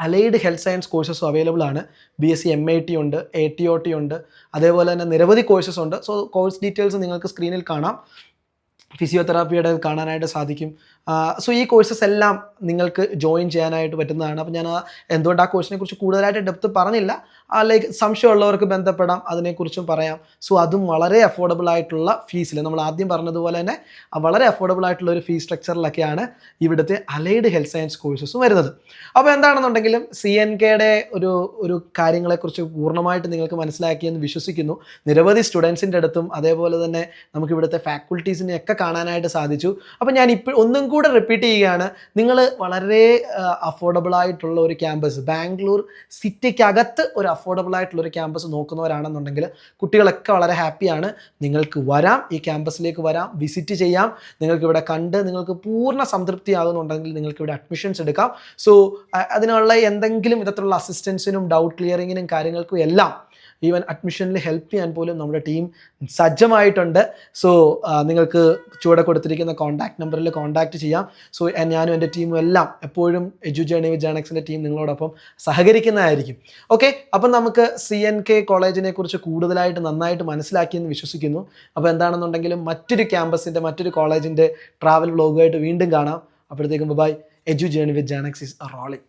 അലൈഡ് ഹെൽത്ത് സയൻസ് കോഴ്സസും അവൈലബിൾ ആണ്. BSc MIT ഉണ്ട്, ATOT ഉണ്ട്, അതേപോലെ തന്നെ നിരവധി കോഴ്സസ് ഉണ്ട്. സോ കോഴ്സ് ഡീറ്റെയിൽസ് നിങ്ങൾക്ക് സ്ക്രീനിൽ കാണാം. ഫിസിയോതെറാപ്പിയുടെ കാണാനായിട്ട് സാധിക്കും. സോ ഈ കോഴ്സസ് എല്ലാം നിങ്ങൾക്ക് ജോയിൻ ചെയ്യാനായിട്ട് പറ്റുന്നതാണ്. അപ്പോൾ ഞാൻ എന്തുകൊണ്ട് ആ കോഴ്സിനെ കുറിച്ച് കൂടുതലായിട്ട് ഡെപ്ത് പറഞ്ഞില്ല, സംശയമുള്ളവർക്ക് ബന്ധപ്പെടാം, അതിനെക്കുറിച്ചും പറയാം. സോ അതും വളരെ അഫോർഡബിൾ ആയിട്ടുള്ള ഫീസിൽ, നമ്മൾ ആദ്യം പറഞ്ഞതുപോലെ തന്നെ വളരെ അഫോർഡബിൾ ആയിട്ടുള്ള ഒരു ഫീസ് സ്ട്രക്ചറിലൊക്കെയാണ് ഇവിടുത്തെ അലൈഡ് ഹെൽത്ത് സയൻസ് കോഴ്സസും വരുന്നത്. അപ്പോൾ എന്താണെന്നുണ്ടെങ്കിലും CNKയുടെ ഒരു കാര്യങ്ങളെക്കുറിച്ച് പൂർണ്ണമായിട്ട് നിങ്ങൾക്ക് മനസ്സിലാക്കിയെന്ന് വിശ്വസിക്കുന്നു. നിരവധി സ്റ്റുഡൻസിൻ്റെ അടുത്തും അതേപോലെ തന്നെ നമുക്ക് ഇവിടുത്തെ ഫാക്കൽറ്റീസിനെയൊക്കെ കാണാനായിട്ട് സാധിച്ചു. അപ്പോൾ ഞാൻ ഒന്നും കൂടെ റിപ്പീറ്റ് ചെയ്യുകയാണ്, നിങ്ങൾ വളരെ അഫോർഡബിൾ ആയിട്ടുള്ള ഒരു ക്യാമ്പസ്, ബാംഗ്ലൂർ സിറ്റിക്കകത്ത് ഒരു അഫോർഡബിൾ ആയിട്ടുള്ള ഒരു ക്യാമ്പസ് നോക്കുന്നവരാണെന്നുണ്ടെങ്കിൽ കുട്ടികളൊക്കെ വളരെ ഹാപ്പിയാണ്. നിങ്ങൾക്ക് വരാം, ഈ ക്യാമ്പസിലേക്ക് വരാം, വിസിറ്റ് ചെയ്യാം. നിങ്ങൾക്ക് ഇവിടെ കണ്ട് നിങ്ങൾക്ക് പൂർണ്ണ സംതൃപ്തി ആകുന്നുണ്ടെങ്കിൽ നിങ്ങൾക്ക് ഇവിടെ അഡ്മിഷൻസ് എടുക്കാം. സോ അതിനുള്ള എന്തെങ്കിലും വിധത്തിലുള്ള അസിസ്റ്റൻസിനും ഡൗട്ട് ക്ലിയറിങ്ങിനും കാര്യങ്ങൾക്കും എല്ലാം ഈവൻ അഡ്മിഷനിൽ ഹെൽപ്പ് ചെയ്യാൻ പോലും നമ്മുടെ ടീം സജ്ജമായിട്ടുണ്ട്. സോ നിങ്ങൾക്ക് ചുവടെ കൊടുത്തിരിക്കുന്ന കോൺടാക്ട് നമ്പറിൽ കോൺടാക്റ്റ് ചെയ്യാം. സോ ഞാനും എൻ്റെ ടീമും എല്ലാം എപ്പോഴും എഡ്യു ജേർണി വിത്ത് ജേണക്സിൻ്റെ ടീം നിങ്ങളോടൊപ്പം സഹകരിക്കുന്നതായിരിക്കും. ഓക്കെ, അപ്പം നമുക്ക് CNK കോളേജിനെ കുറിച്ച് കൂടുതലായിട്ട് നന്നായിട്ട് മനസ്സിലാക്കിയെന്ന് വിശ്വസിക്കുന്നു. അപ്പോൾ എന്താണെന്നുണ്ടെങ്കിലും മറ്റൊരു ക്യാമ്പസിൻ്റെ മറ്റൊരു കോളേജിൻ്റെ ട്രാവൽ വ്ലോഗുമായിട്ട് വീണ്ടും കാണാം. അപ്പോഴത്തേക്കും bye. Edu journey with Jenex is rolling.